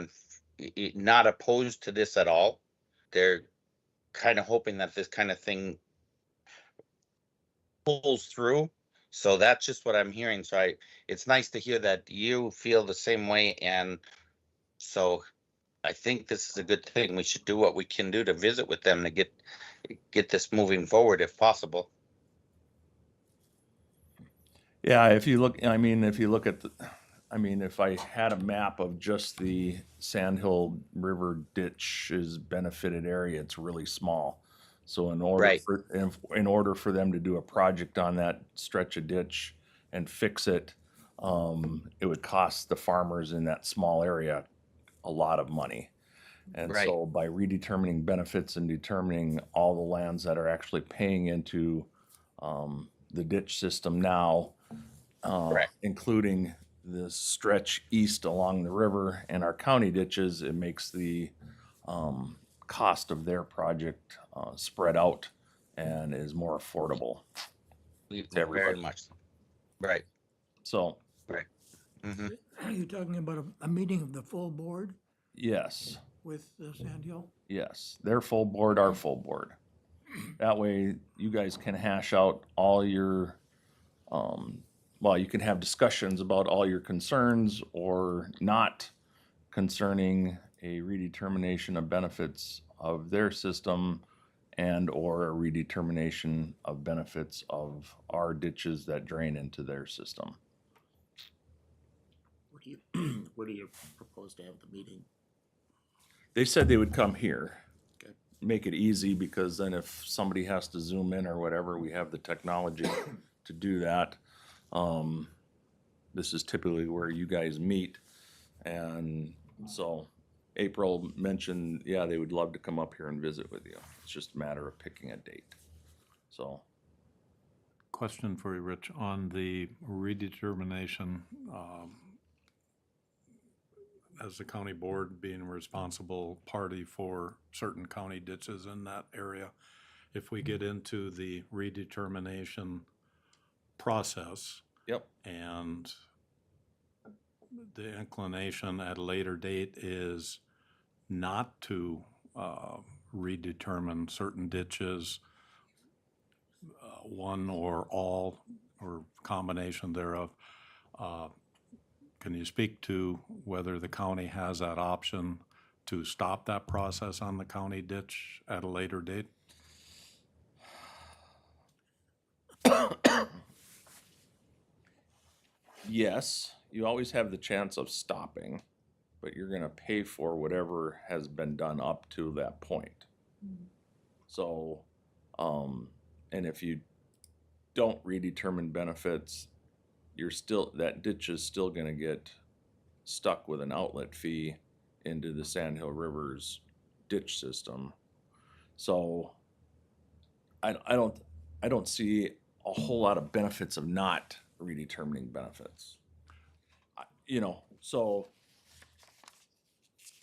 Speaker 4: not opposed to this at all. They're kind of hoping that this kind of thing pulls through. So that's just what I'm hearing. So it's nice to hear that you feel the same way. And so I think this is a good thing. We should do what we can do to visit with them to get this moving forward if possible.
Speaker 9: Yeah, if you look at if I had a map of just the Sandhill River ditch's benefited area, it's really small. So in order for them to do a project on that stretch of ditch and fix it, it would cost the farmers in that small area a lot of money. And so by redetermining benefits and determining all the lands that are actually paying into the ditch system now, including the stretch east along the river and our county ditches, it makes the cost of their project spread out and is more affordable to everybody.
Speaker 4: Very much. Right.
Speaker 9: So.
Speaker 4: Right. Mm-hmm.
Speaker 3: Are you talking about a meeting of the full board
Speaker 9: Yes.
Speaker 3: with Sandhill?
Speaker 9: Yes. Their full board, our full board. That way you guys can hash out all your, you can have discussions about all your concerns or not concerning a redetermination of benefits of their system and or a redetermination of benefits of our ditches that drain into their system.
Speaker 5: Where do you propose to have the meeting?
Speaker 9: They said they would come here.
Speaker 5: Okay.
Speaker 9: Make it easy, because then if somebody has to zoom in or whatever, we have the technology to do that. This is typically where you guys meet. And so April mentioned, yeah, they would love to come up here and visit with you. It's just a matter of picking a date. So.
Speaker 7: Question for you, Rich, on the redetermination, as the county board being a responsible party for certain county ditches in that area, if we get into the redetermination process.
Speaker 9: Yep.
Speaker 7: And the inclination at a later date is not to redetermine certain ditches, one or all, or combination thereof. Can you speak to whether the county has that option to stop that process on the county ditch at a later date?
Speaker 9: Yes, you always have the chance of stopping, but you're gonna pay for whatever has been done up to that point. So, and if you don't redetermine benefits, you're still, that ditch is still gonna get stuck with an outlet fee into the Sandhill River's ditch system. So, I don't see a whole lot of benefits of not redetermining benefits. You know, so,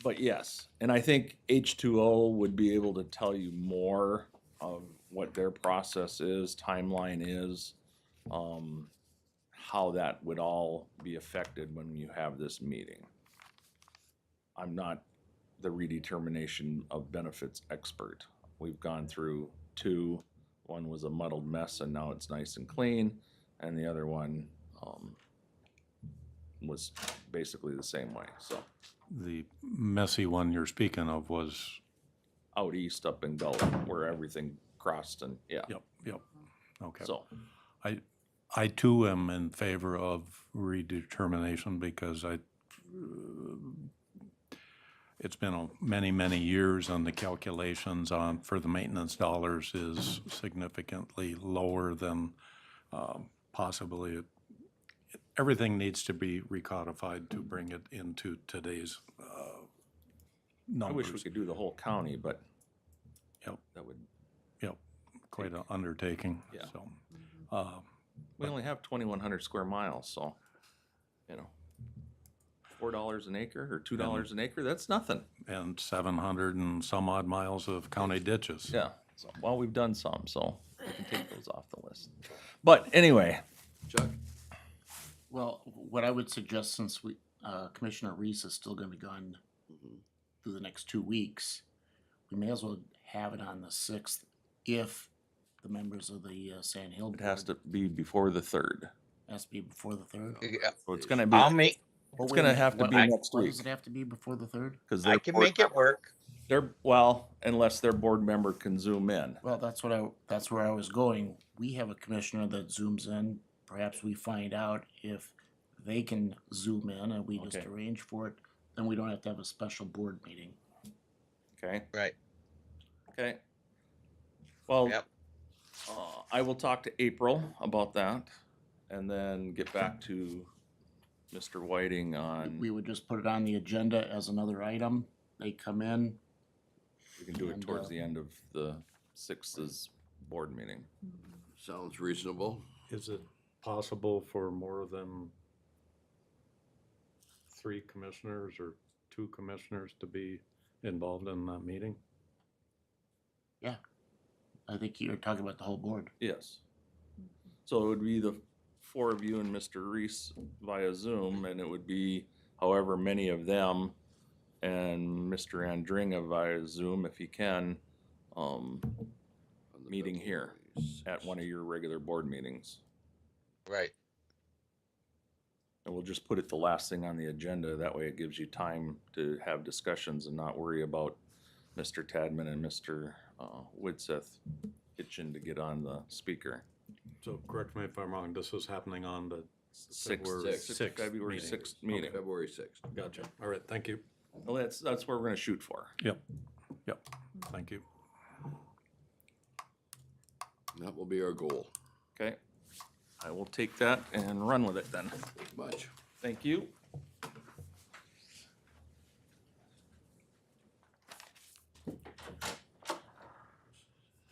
Speaker 9: but yes, and I think H2O would be able to tell you more of what their process is, timeline is, how that would all be affected when you have this meeting. I'm not the redetermination of benefits expert. We've gone through two. One was a muddled mess and now it's nice and clean, and the other one was basically the same way, so.
Speaker 7: The messy one you're speaking of was,
Speaker 9: Out east up in Gulf where everything crossed and, yeah,
Speaker 7: yep, okay.
Speaker 9: so.
Speaker 7: I too am in favor of redetermination because it's been many, many years and the calculations on, for the maintenance dollars is significantly lower than possibly everything needs to be recodified to bring it into today's
Speaker 9: I
Speaker 7: numbers.
Speaker 9: wish we could do the whole county, but
Speaker 7: Yep,
Speaker 9: that would,
Speaker 7: yep, quite an undertaking,
Speaker 9: Yeah.
Speaker 7: so.
Speaker 9: we only have 2,100 square miles, so, you know, $4 an acre or $2 an acre, that's nothing.
Speaker 7: And 700 and some odd miles of county ditches.
Speaker 9: Yeah, so, well, we've done some, so we can take those off the list. But anyway,
Speaker 1: Chuck?
Speaker 5: Well, what I would suggest, since Commissioner Reese is still gonna be gone through the next 2 weeks, we may as well have it on the 6th if the members of the Sand Hill
Speaker 9: it has
Speaker 5: Board
Speaker 9: to be before the 3rd.
Speaker 5: has to be before the 3rd.
Speaker 4: Yeah,
Speaker 9: So it's gonna be,
Speaker 4: I'll make,
Speaker 9: it's gonna have to be next
Speaker 5: Why
Speaker 9: week.
Speaker 5: does it have to be before the 3rd?
Speaker 9: Because
Speaker 4: I can make it work.
Speaker 9: well, unless their board member can zoom in.
Speaker 5: Well, that's where I was going. We have a commissioner that zooms in. Perhaps we find out if they can zoom in and we just
Speaker 9: Okay.
Speaker 5: arrange for it, then we don't have to have a special board meeting.
Speaker 9: Okay,
Speaker 4: Right.
Speaker 9: okay. Well,
Speaker 4: Yep.
Speaker 9: I will talk to April about that and then get back to Mr. Whiting on,
Speaker 5: We would just put it on the agenda as another item. They come in.
Speaker 9: we can do it
Speaker 5: and,
Speaker 9: towards the end of the 6th's board meeting.
Speaker 1: Sounds reasonable.
Speaker 7: Is it possible for more than 3 commissioners or 2 commissioners to be involved in that meeting?
Speaker 5: I think you're talking about the whole board.
Speaker 9: Yes. So it would be the 4 of you and Mr. Reese via Zoom, and it would be however many of them and Mr. Andringa via Zoom if he can,
Speaker 1: on the
Speaker 9: meeting here
Speaker 1: February
Speaker 9: at one of your regular board meetings.
Speaker 4: Right.
Speaker 9: And we'll just put it the last thing on the agenda. That way it gives you time to have discussions and not worry about Mr. Tadman and Mr. Widseth itching to get on the speaker.
Speaker 7: So correct me if I'm wrong, this is happening on the
Speaker 9: February
Speaker 7: sixth
Speaker 9: February
Speaker 7: meeting.
Speaker 9: 6th meeting.
Speaker 1: February 6th.
Speaker 7: Gotcha, all right, thank you.
Speaker 9: Well, that's where we're gonna shoot for.
Speaker 7: Yep, thank you.
Speaker 1: That will be our goal.
Speaker 9: Okay? I will take that and run with it then.
Speaker 1: Much.
Speaker 9: Thank you.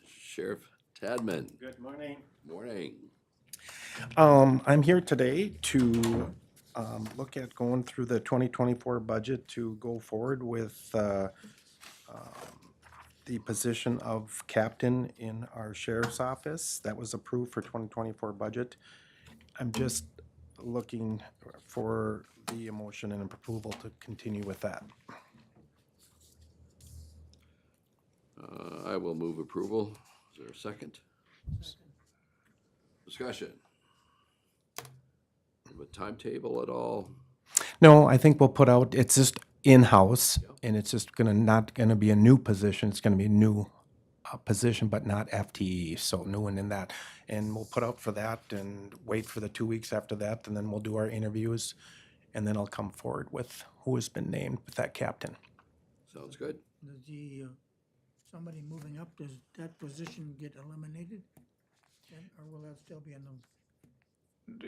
Speaker 1: Sheriff Tadman,
Speaker 10: Good morning.
Speaker 1: morning.
Speaker 10: I'm here today to look at going through the 2024 budget to go forward with the position of captain in our sheriff's office. That was approved for 2024 budget. I'm just looking for the be a motion and approval to continue with that.
Speaker 1: I will move approval. Is there a second? Discussion. Have a timetable at all?
Speaker 10: No, I think we'll put out, it's just in-house, and it's just not gonna be a new position, it's gonna be a new position, but not FTE, so new one in that. And we'll put out for that and wait for the 2 weeks after that, and then we'll do our interviews, and then I'll come forward with who has been named with that captain.
Speaker 1: Sounds good.
Speaker 3: Does the, somebody moving up, does that position get eliminated? Then, or will that still be a no?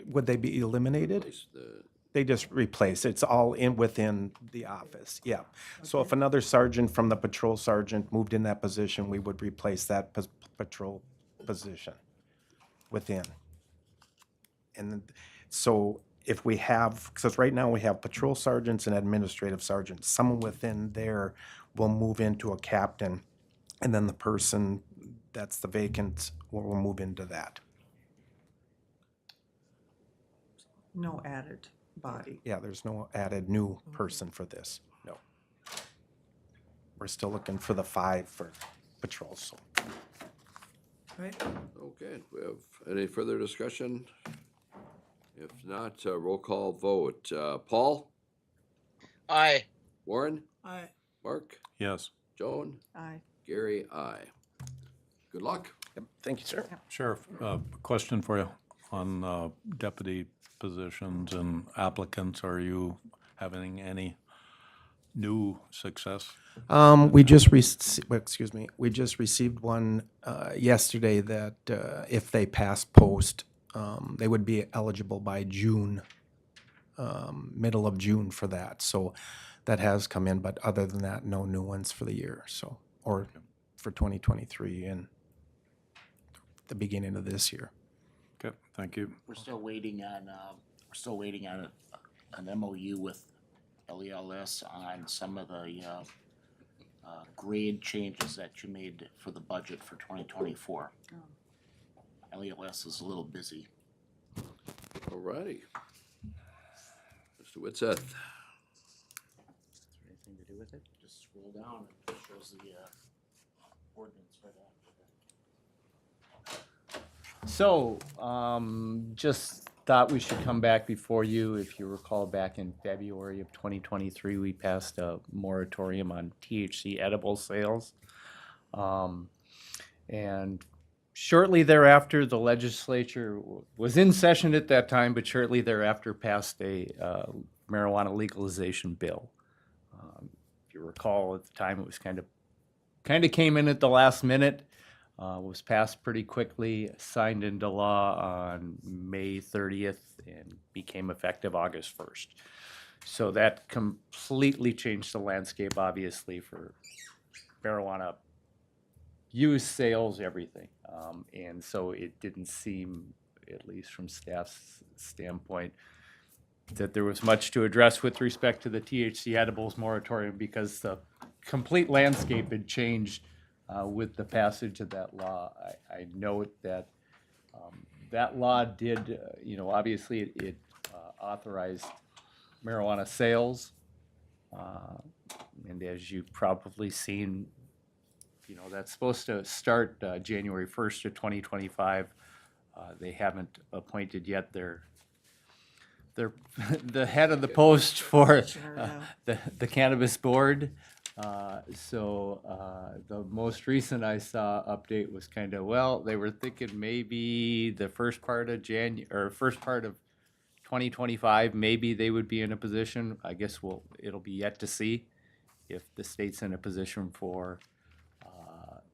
Speaker 10: Would they be eliminated?
Speaker 1: Place the-
Speaker 10: They just replace, it's all within the office, yeah. So if another sergeant from the patrol sergeant moved in that position, we would replace that patrol position within. And so if we have, because right now we have patrol sergeants and administrative sergeants, someone within there will move into a captain, and then the person that's the vacant will move into that.
Speaker 2: No added body.
Speaker 10: Yeah, there's no added new person for this, no. We're still looking for the 5 for patrols, so.
Speaker 3: Right,
Speaker 1: Okay, we have any further discussion? If not, roll call vote. Paul?
Speaker 4: Aye.
Speaker 1: Warren?
Speaker 3: I,
Speaker 1: Mark?
Speaker 7: Yes.
Speaker 1: Joan?
Speaker 2: Aye.
Speaker 1: Gary? Aye. Good luck.
Speaker 10: Thank you, sir.
Speaker 7: Sheriff, question for you on deputy positions and applicants. Are you having any new success?
Speaker 10: We just we just received one yesterday that if they pass post, they would be eligible by June, middle of June for that. So that has come in, but other than that, no new ones for the year, so, or for 2023 and the beginning of this year.
Speaker 7: Okay, thank you.
Speaker 5: We're still waiting on, an MOU with LELS on some of the, grade changes that you made for the budget for 2024. LELS is a little busy.
Speaker 1: All righty. Mr. Whitseth.
Speaker 5: Anything to do with it? Just scroll down, it shows the, ordinance right after that.
Speaker 11: So, just thought we should come back before you. If you recall, back in February of 2023, we passed a moratorium on THC edible sales. And shortly thereafter, the legislature was in session at that time, but shortly thereafter passed a marijuana legalization bill. If you recall, at the time, it was kind of came in at the last minute. Was passed pretty quickly, signed into law on May 30th, and became effective August 1st. So that completely changed the landscape, obviously, for marijuana use, sales, everything. And so it didn't seem, at least from staff's standpoint, that there was much to address with respect to the THC edibles moratorium, because the complete landscape had changed with the passage of that law. I note that that law did, obviously it authorized marijuana sales. And as you've probably seen, that's supposed to start January 1st of 2025. They haven't appointed yet their the head of the post for the cannabis board. So the most recent I saw update was kind of, they were thinking maybe the first part of 2025, maybe they would be in a position. I guess it'll be yet to see if the state's in a position for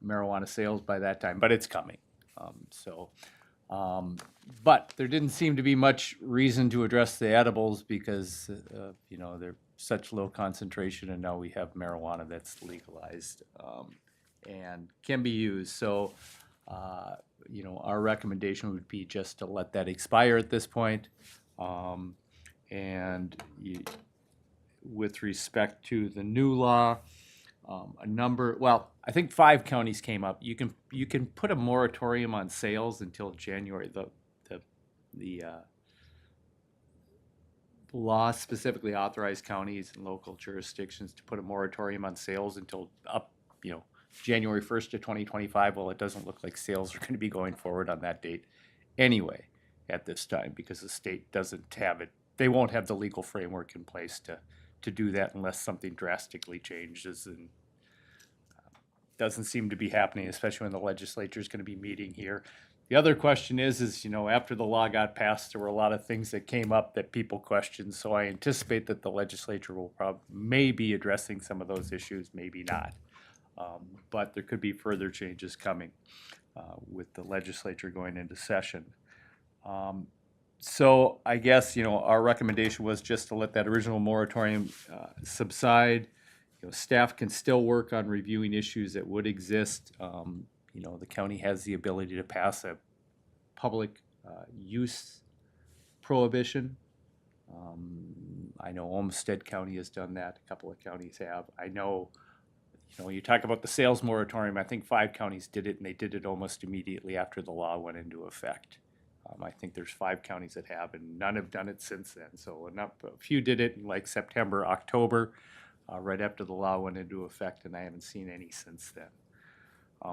Speaker 11: marijuana sales by that time, but it's coming. But there didn't seem to be much reason to address the edibles because, they're such low concentration, and now we have marijuana that's legalized and can be used. So, our recommendation would be just to let that expire at this point. With respect to the new law, I think 5 counties came up. You can put a moratorium on sales until January. The The law specifically authorized counties and local jurisdictions to put a moratorium on sales until January 1st of 2025. Well, it doesn't look like sales are going to be going forward on that date anyway at this time, because the state doesn't have it. They won't have the legal framework in place to do that unless something drastically changes, and doesn't seem to be happening, especially when the legislature is going to be meeting here. The other question is, after the law got passed, there were a lot of things that came up that people questioned. So I anticipate that the legislature will may be addressing some of those issues, maybe not. But there could be further changes coming with the legislature going into session. So I guess, our recommendation was just to let that original moratorium subside. Staff can still work on reviewing issues that would exist. The county has the ability to pass a public use prohibition. I know Olmsted County has done that. A couple of counties have. I know, when you talk about the sales moratorium, I think 5 counties did it, and they did it almost immediately after the law went into effect. I think there's 5 counties that have, and none have done it since then. So a few did it in like September, October, right after the law went into effect, and I haven't seen any since then.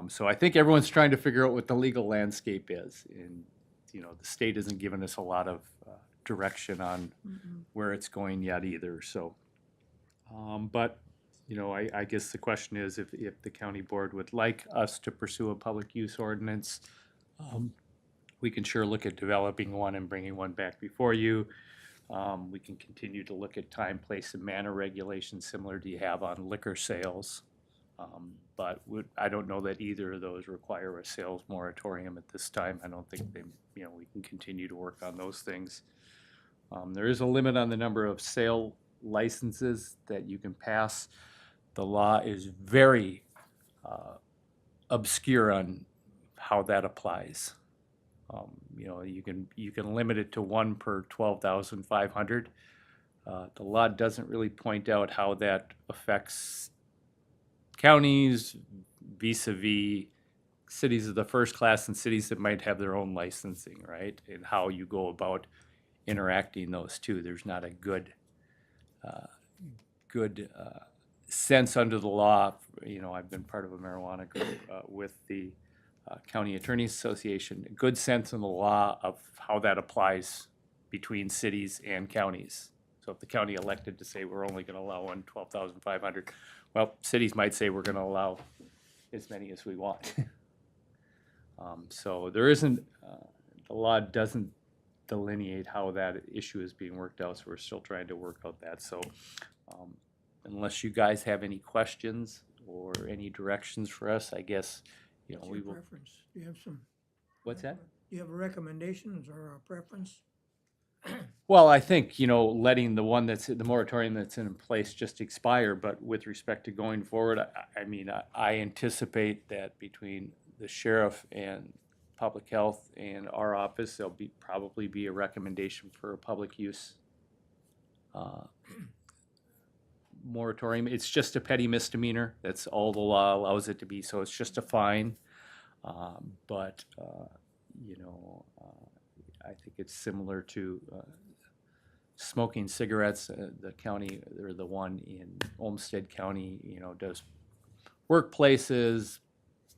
Speaker 11: So I think everyone's trying to figure out what the legal landscape is, and the state isn't giving us a lot of direction on where it's going yet either. So, but I guess the question is if the county board would like us to pursue a public use ordinance, we can sure look at developing one and bringing one back before you. We can continue to look at time, place, and manner regulations similar to you have on liquor sales. But I don't know that either of those require a sales moratorium at this time. I don't think we can continue to work on those things. There is a limit on the number of sale licenses that you can pass. The law is very obscure on how that applies. You can limit it to 1 per 12,500. The law doesn't really point out how that affects counties vis-a-vis cities of the first class and cities that might have their own licensing, right? And how you go about interacting those two. There's not a good sense under the law. I've been part of a marijuana group with the County Attorneys Association. A good sense in the law of how that applies between cities and counties. So if the county elected to say we're only going to allow 12,500, well, cities might say we're going to allow as many as we want. So there isn't, the law doesn't delineate how that issue is being worked out, so we're still trying to work out that. So unless you guys have any questions or any directions for us, I guess,
Speaker 3: What's
Speaker 11: we
Speaker 3: your
Speaker 11: will.
Speaker 3: preference? Do you have some?
Speaker 11: What's that?
Speaker 3: Do you have recommendations or a preference?
Speaker 11: Well, I think, letting the moratorium that's in place just expire, but with respect to going forward, I anticipate that between the sheriff and public health and our office, there'll probably be a recommendation for a public use moratorium. It's just a petty misdemeanor. That's all the law allows it to be, so it's just a fine. But I think it's similar to smoking cigarettes. The county, or the one in Olmsted County, does workplaces,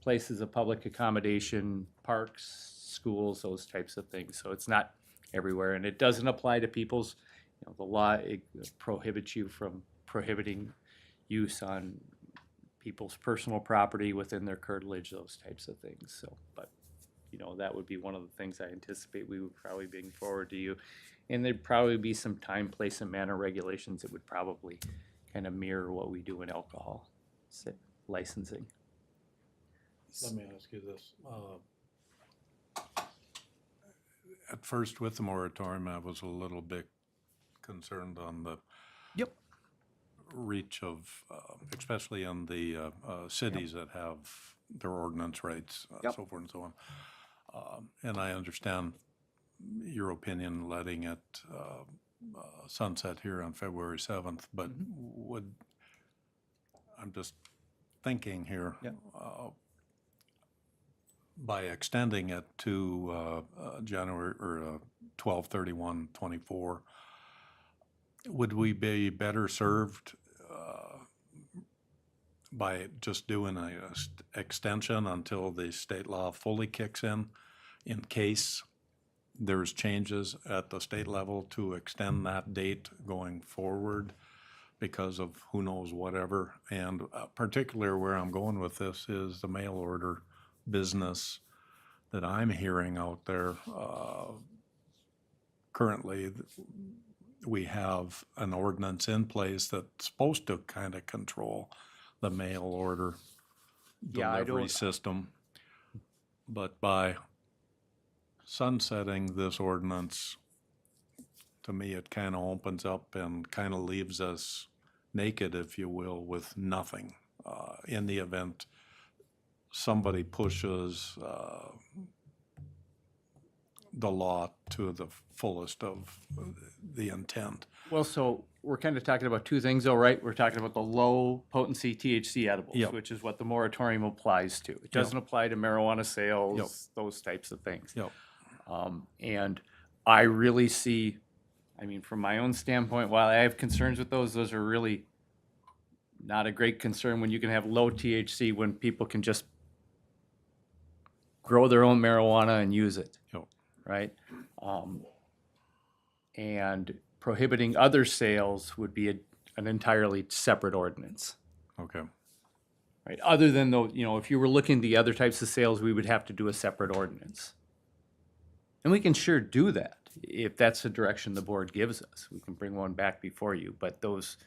Speaker 11: places of public accommodation, parks, schools, those types of things. So it's not everywhere, and it doesn't apply to people's, the law prohibits you from prohibiting use on people's personal property within their curtilage, those types of things. So, but that would be one of the things I anticipate we would probably bring forward to you. And there'd probably be some time, place, and manner regulations that would probably kind of mirror what we do in alcohol licensing.
Speaker 7: Let me ask you this. At first, with the moratorium, I was a little bit concerned on the reach of, especially in the cities that have their ordinance rights, so forth and so on. And I understand your opinion letting it sunset here on February 7th, but I'm just thinking here, by extending it to January or 12/31/24, would we be better served by just doing a extension until the state law fully kicks in case there's changes at the state level to extend that date going forward because of who knows whatever? And particularly where I'm going with this is the mail order business that I'm hearing out there. Currently, we have an ordinance in place that's supposed to kind of control the mail order
Speaker 11: Yeah, I
Speaker 7: delivery
Speaker 11: don't-
Speaker 7: system. But by sunsetting this ordinance, to me, it kind of opens up and kind of leaves us naked, if you will, with nothing. In the event somebody pushes the law to the fullest of the intent.
Speaker 11: Well, so we're kind of talking about two things though, right? We're talking about the low potency THC edibles,
Speaker 7: Yep.
Speaker 11: which is what the moratorium applies to. It doesn't apply to marijuana sales,
Speaker 7: Yep.
Speaker 11: those types of things.
Speaker 7: Yep.
Speaker 11: And I really see, I mean, from my own standpoint, while I have concerns with those are really not a great concern when you can have low THC when people can just grow their own marijuana and use it.
Speaker 7: Yep.
Speaker 11: Right? And prohibiting other sales would be an entirely separate ordinance,
Speaker 7: Okay.
Speaker 11: right? Other than though, if you were looking at the other types of sales, we would have to do a separate ordinance. And we can sure do that if that's the direction the board gives us. We can bring one back before you, but those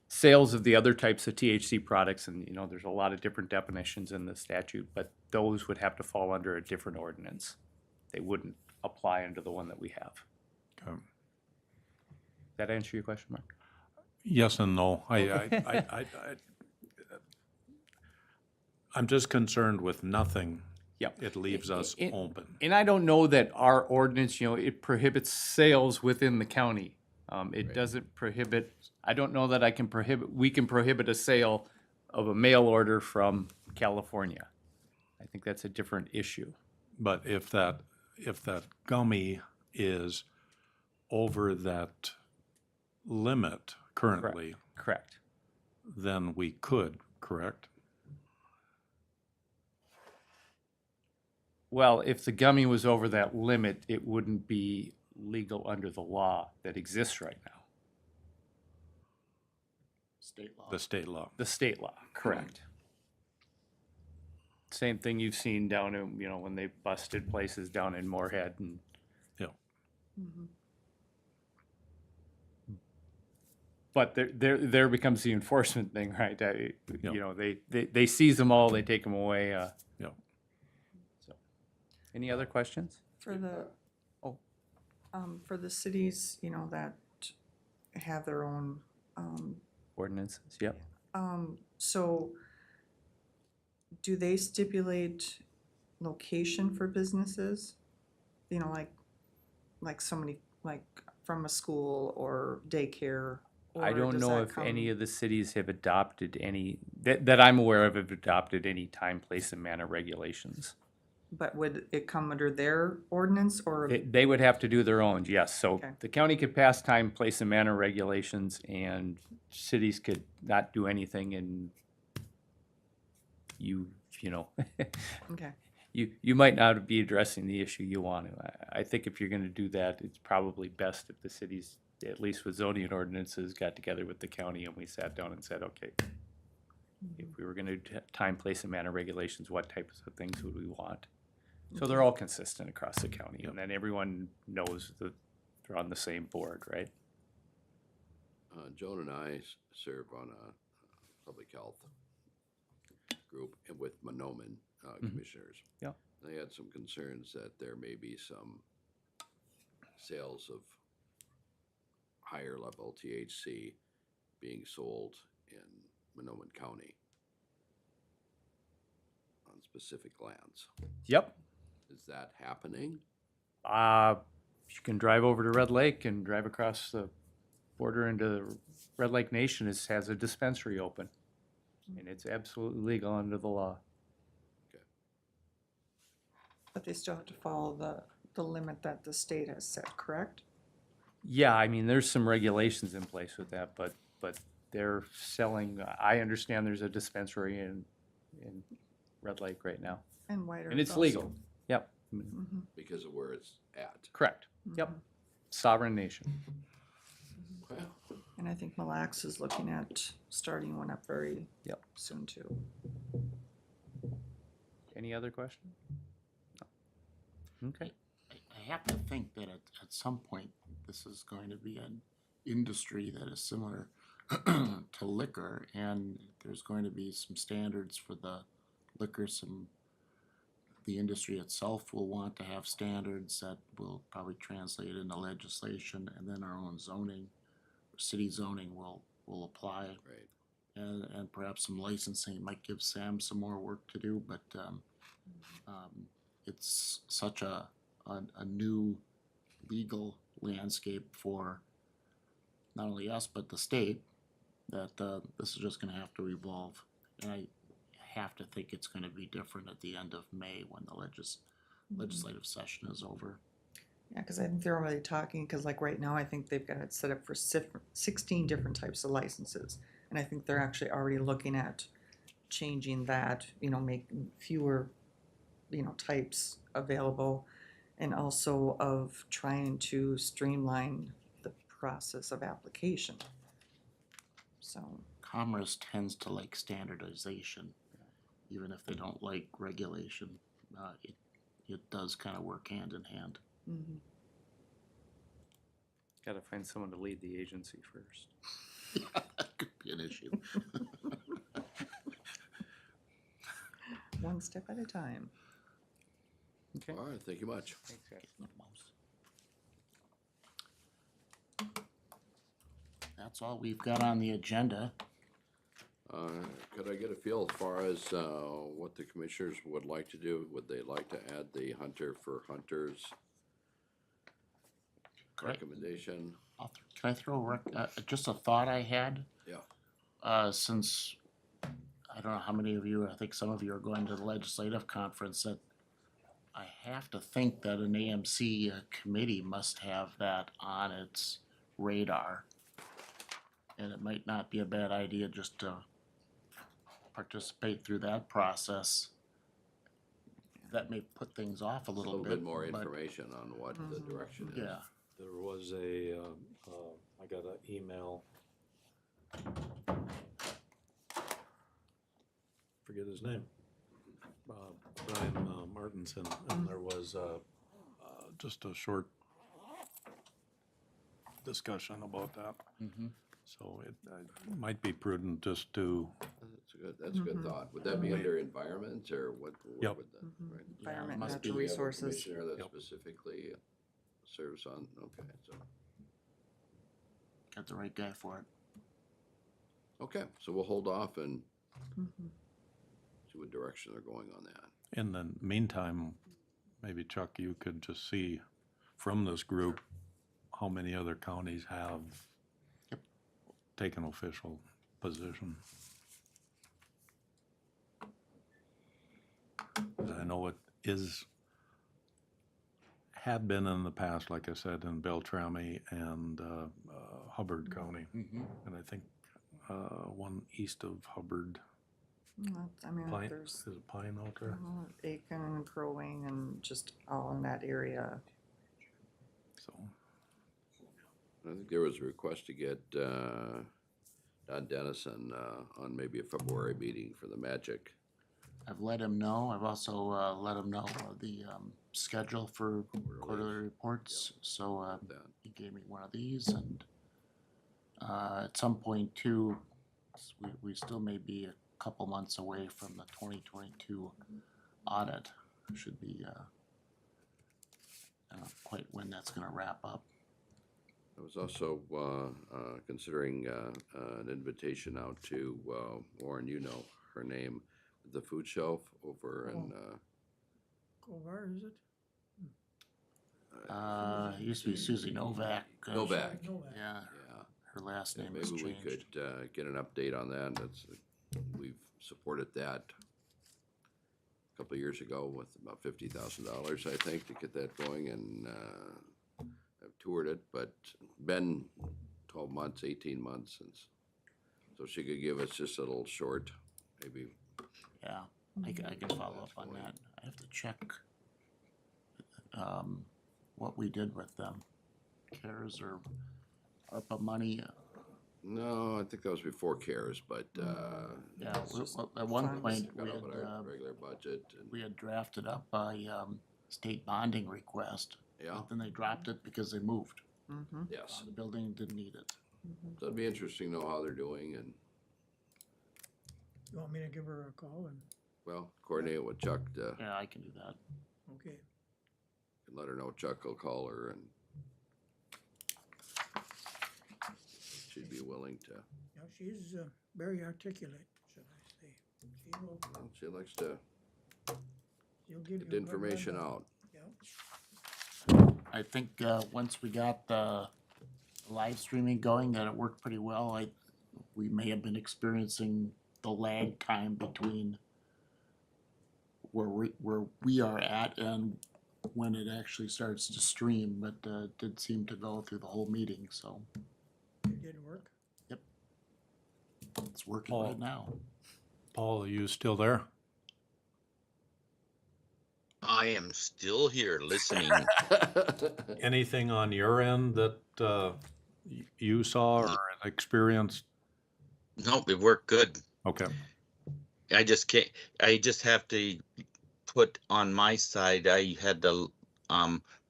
Speaker 11: sales of the other types of THC products, and there's a lot of different definitions in the statute, but those would have to fall under a different ordinance. They wouldn't apply under the one that we have.
Speaker 7: Okay.
Speaker 11: That answer your question, Mark?
Speaker 7: Yes and no. I'm just concerned with nothing.
Speaker 11: Yep.
Speaker 7: It leaves us
Speaker 11: It-
Speaker 7: open.
Speaker 11: And I don't know that our ordinance, it prohibits sales within the county. It doesn't prohibit, I don't know that we can prohibit a sale of a mail order from California. I think that's a different issue.
Speaker 7: But if that gummy is over that limit currently,
Speaker 11: Correct.
Speaker 7: then we could, correct?
Speaker 11: Well, if the gummy was over that limit, it wouldn't be legal under the law that exists right now.
Speaker 5: State law.
Speaker 7: The state law.
Speaker 11: The state law, correct. Same thing you've seen down in, when they busted places down in Moorhead and.
Speaker 7: Yeah.
Speaker 11: But there becomes the enforcement thing, right?
Speaker 7: Yeah.
Speaker 11: They seize them all, they take them away.
Speaker 7: Yeah.
Speaker 11: So, any other questions?
Speaker 2: For the,
Speaker 11: Oh.
Speaker 2: For the cities, that have their own,
Speaker 11: Ordinances, yep.
Speaker 2: so do they stipulate location for businesses? Like somebody, like from a school or daycare?
Speaker 11: I
Speaker 2: or
Speaker 11: don't
Speaker 2: does
Speaker 11: know
Speaker 2: that
Speaker 11: if any
Speaker 2: come-
Speaker 11: of the cities have adopted any, that I'm aware of, have adopted any time, place, and manner regulations.
Speaker 2: But would it come under their ordinance or?
Speaker 11: They would have to do their own, yes. So
Speaker 2: Okay.
Speaker 11: the county could pass time, place, and manner regulations, and cities could not do anything, and
Speaker 2: Okay,
Speaker 11: you might not be addressing the issue you want to. I think if you're gonna do that, it's probably best if the cities, at least with zoning ordinances, got together with the county and we sat down and said, okay, if we were gonna do time, place, and manner regulations, what types of things would we want? So they're all consistent across the county, and then everyone knows that they're on the same board, right?
Speaker 1: Joan and I serve on a public health group and with Monoman commissioners.
Speaker 11: Yeah.
Speaker 1: They had some concerns that there may be some sales of higher level THC being sold in Monoman County on specific lands.
Speaker 11: Yep.
Speaker 1: Is that happening?
Speaker 11: You can drive over to Red Lake and drive across the border into Red Lake Nation has a dispensary open. And it's absolutely legal under the law.
Speaker 2: but they still have to follow the limit that the state has set, correct?
Speaker 11: Yeah, I mean, there's some regulations in place with that, but they're selling, I understand there's a dispensary in Red Lake right now.
Speaker 2: And White Earth
Speaker 11: And it's
Speaker 2: also.
Speaker 11: legal. Yep,
Speaker 1: Because of where it's at.
Speaker 11: correct. Yep. Sovereign nation.
Speaker 1: Well,
Speaker 2: And I think Mille Lacs is looking at starting one up very
Speaker 11: Yep.
Speaker 2: soon too.
Speaker 11: Any other question? No. Okay.
Speaker 5: I have to think that at some point, this is going to be an industry that is similar to liquor, and there's going to be some standards for the liquor, the industry itself will want to have standards that will probably translate into legislation, and then our own zoning, city zoning will apply.
Speaker 1: right.
Speaker 5: And perhaps some licensing might give Sam some more work to do, but it's such a new legal landscape for not only us but the state that this is just going to have to evolve. And I have to think it's going to be different at the end of May when the legislative session is over.
Speaker 2: Yeah, because I think they're already talking, because like right now, I think they've got it set up for 16 different types of licenses. And I think they're actually already looking at changing that, making fewer, types available. And also of trying to streamline the process of application. So,
Speaker 5: Commerce tends to like standardization, even if they don't like regulation. It does kind of work hand in hand.
Speaker 2: mhm.
Speaker 11: Got to find someone to lead the agency first.
Speaker 5: That could be an issue.
Speaker 2: One step at a time.
Speaker 11: Okay.
Speaker 1: All right, thank you much.
Speaker 11: Thanks, guys.
Speaker 5: That's all we've got on the agenda.
Speaker 1: Could I get a feel as far as what the commissioners would like to do? Would they like to add the hunter for hunters
Speaker 5: Great.
Speaker 1: recommendation?
Speaker 5: Can I throw just a thought I had?
Speaker 1: Yeah.
Speaker 5: Since I don't know how many of you, I think some of you are going to the legislative conference, that I have to think that an AMC committee must have that on its radar. And it might not be a bad idea just to participate through that process. That may put things off a
Speaker 1: A
Speaker 5: little
Speaker 1: little
Speaker 5: bit.
Speaker 1: bit more
Speaker 5: but-
Speaker 1: information on what the direction is.
Speaker 5: Yeah,
Speaker 7: There was I got an email. Forget his name. Brian Martinson, and there was just a short discussion about that.
Speaker 5: Mhm.
Speaker 7: So it might be prudent just to,
Speaker 1: That's a good thought. Would that be under environment or what
Speaker 7: Yep.
Speaker 1: would that, right?
Speaker 2: Environment,
Speaker 5: must
Speaker 2: natural
Speaker 5: be
Speaker 1: We have a
Speaker 2: resources.
Speaker 1: commissioner that
Speaker 7: Yep.
Speaker 1: specifically serves on, okay, so,
Speaker 5: got the right guy for it.
Speaker 1: okay, so we'll hold off and
Speaker 2: Mhm.
Speaker 1: see what direction they're going on that.
Speaker 7: in the meantime, maybe Chuck, you could just see from this group how many other counties have taken official position. I know it had been in the past, like I said, in Beltrami and Hubbard County. And I think one east of Hubbard,
Speaker 2: Well, I mean,
Speaker 7: Pine,
Speaker 2: there's
Speaker 7: is it Pine out there?
Speaker 2: Aiken and Crow Wing and just all in that area.
Speaker 7: So,
Speaker 1: I think there was a request to get Don Dennison on maybe a February meeting for the Magic.
Speaker 5: I've let him know. I've also let him know the schedule for quarterly reports. So
Speaker 1: That.
Speaker 5: he gave me one of these, and at some point too, we still may be a couple months away from the 2022 audit. Should be I don't know quite when that's going to wrap up.
Speaker 1: I was also considering an invitation out to Warren, you know her name, the food shelf over in
Speaker 3: Kovar, is it?
Speaker 5: It used to be Susie Novak.
Speaker 1: Novak.
Speaker 5: Yeah,
Speaker 1: Yeah,
Speaker 5: her last name
Speaker 1: maybe
Speaker 5: has
Speaker 1: we
Speaker 5: changed.
Speaker 1: could get an update on that. We've supported that a couple of years ago with about $50,000, I think, to get that going, and have toured it, but been 12 months, 18 months since. So she could give us just a little short, maybe.
Speaker 5: Yeah, I can follow up on that. I have to check what we did with them. CARES or ARPA money.
Speaker 1: No, I think that was before CARES, but,
Speaker 5: Yeah,
Speaker 1: it's just
Speaker 5: at one
Speaker 2: funds.
Speaker 5: point,
Speaker 1: got
Speaker 5: we
Speaker 1: out
Speaker 5: had,
Speaker 1: of our regular budget and,
Speaker 5: we had drafted up a state bonding request.
Speaker 1: yeah,
Speaker 5: But then they dropped it because they moved.
Speaker 1: yes.
Speaker 5: The building didn't need it.
Speaker 1: So it'd be interesting to know how they're doing and,
Speaker 3: You want me to give her a call and,
Speaker 1: well, coordinate with Chuck to,
Speaker 5: Yeah, I can do that.
Speaker 3: okay.
Speaker 1: and let her know Chuck will call her and she'd be willing to.
Speaker 3: Yeah, she's very articulate, should I say. She will,
Speaker 1: Well, she likes to
Speaker 3: she'll give you a
Speaker 1: get
Speaker 3: good
Speaker 1: information
Speaker 3: rundown.
Speaker 1: out.
Speaker 3: Yeah.
Speaker 5: I think once we got the live streaming going, that it worked pretty well. We may have been experiencing the lag time between where we are at and when it actually starts to stream, but it did seem to go through the whole meeting, so
Speaker 3: It did work.
Speaker 5: it's working
Speaker 7: Oh.
Speaker 5: right now.
Speaker 7: Paul, are you still there?
Speaker 4: I am still here listening.
Speaker 7: Anything on your end that you saw or experienced?
Speaker 4: Nope, it worked good.
Speaker 7: Okay.
Speaker 4: I just have to put on my side, I had to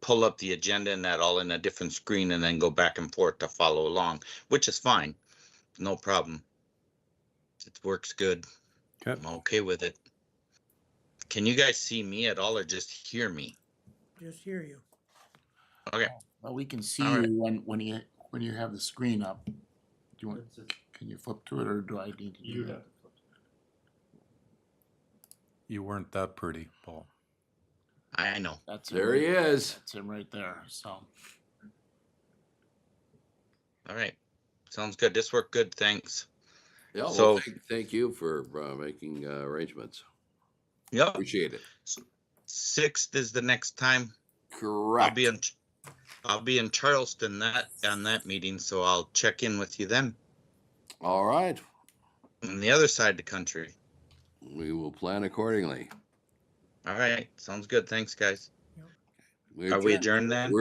Speaker 4: pull up the agenda and that all in a different screen and then go back and forth to follow along, which is fine. No problem. It works good.
Speaker 7: Okay.
Speaker 4: I'm okay with it. Can you guys see me at all or just hear me?
Speaker 3: Just hear you.
Speaker 4: Okay.
Speaker 5: Well, we can see
Speaker 4: All right.
Speaker 5: you when you have the screen up. Do you want? Can you flip to it, or do I need to do that?
Speaker 7: You weren't that pretty, Paul.
Speaker 4: I know.
Speaker 5: That's him
Speaker 1: There he is.
Speaker 5: That's him right there. So
Speaker 4: All right. Sounds good. This worked good. Thanks.
Speaker 1: Yeah, well,
Speaker 4: So-
Speaker 1: thank you for making arrangements.
Speaker 4: Yep.
Speaker 1: Appreciate it.
Speaker 4: 6th is the next time.
Speaker 1: Correct.
Speaker 4: I'll be in Charleston on that meeting, so I'll check in with you then.
Speaker 1: All right.
Speaker 4: On the other side of the country.
Speaker 1: We will plan accordingly.
Speaker 4: All right. Sounds good. Thanks, guys.
Speaker 1: We
Speaker 4: Are we adjourned then?
Speaker 1: We're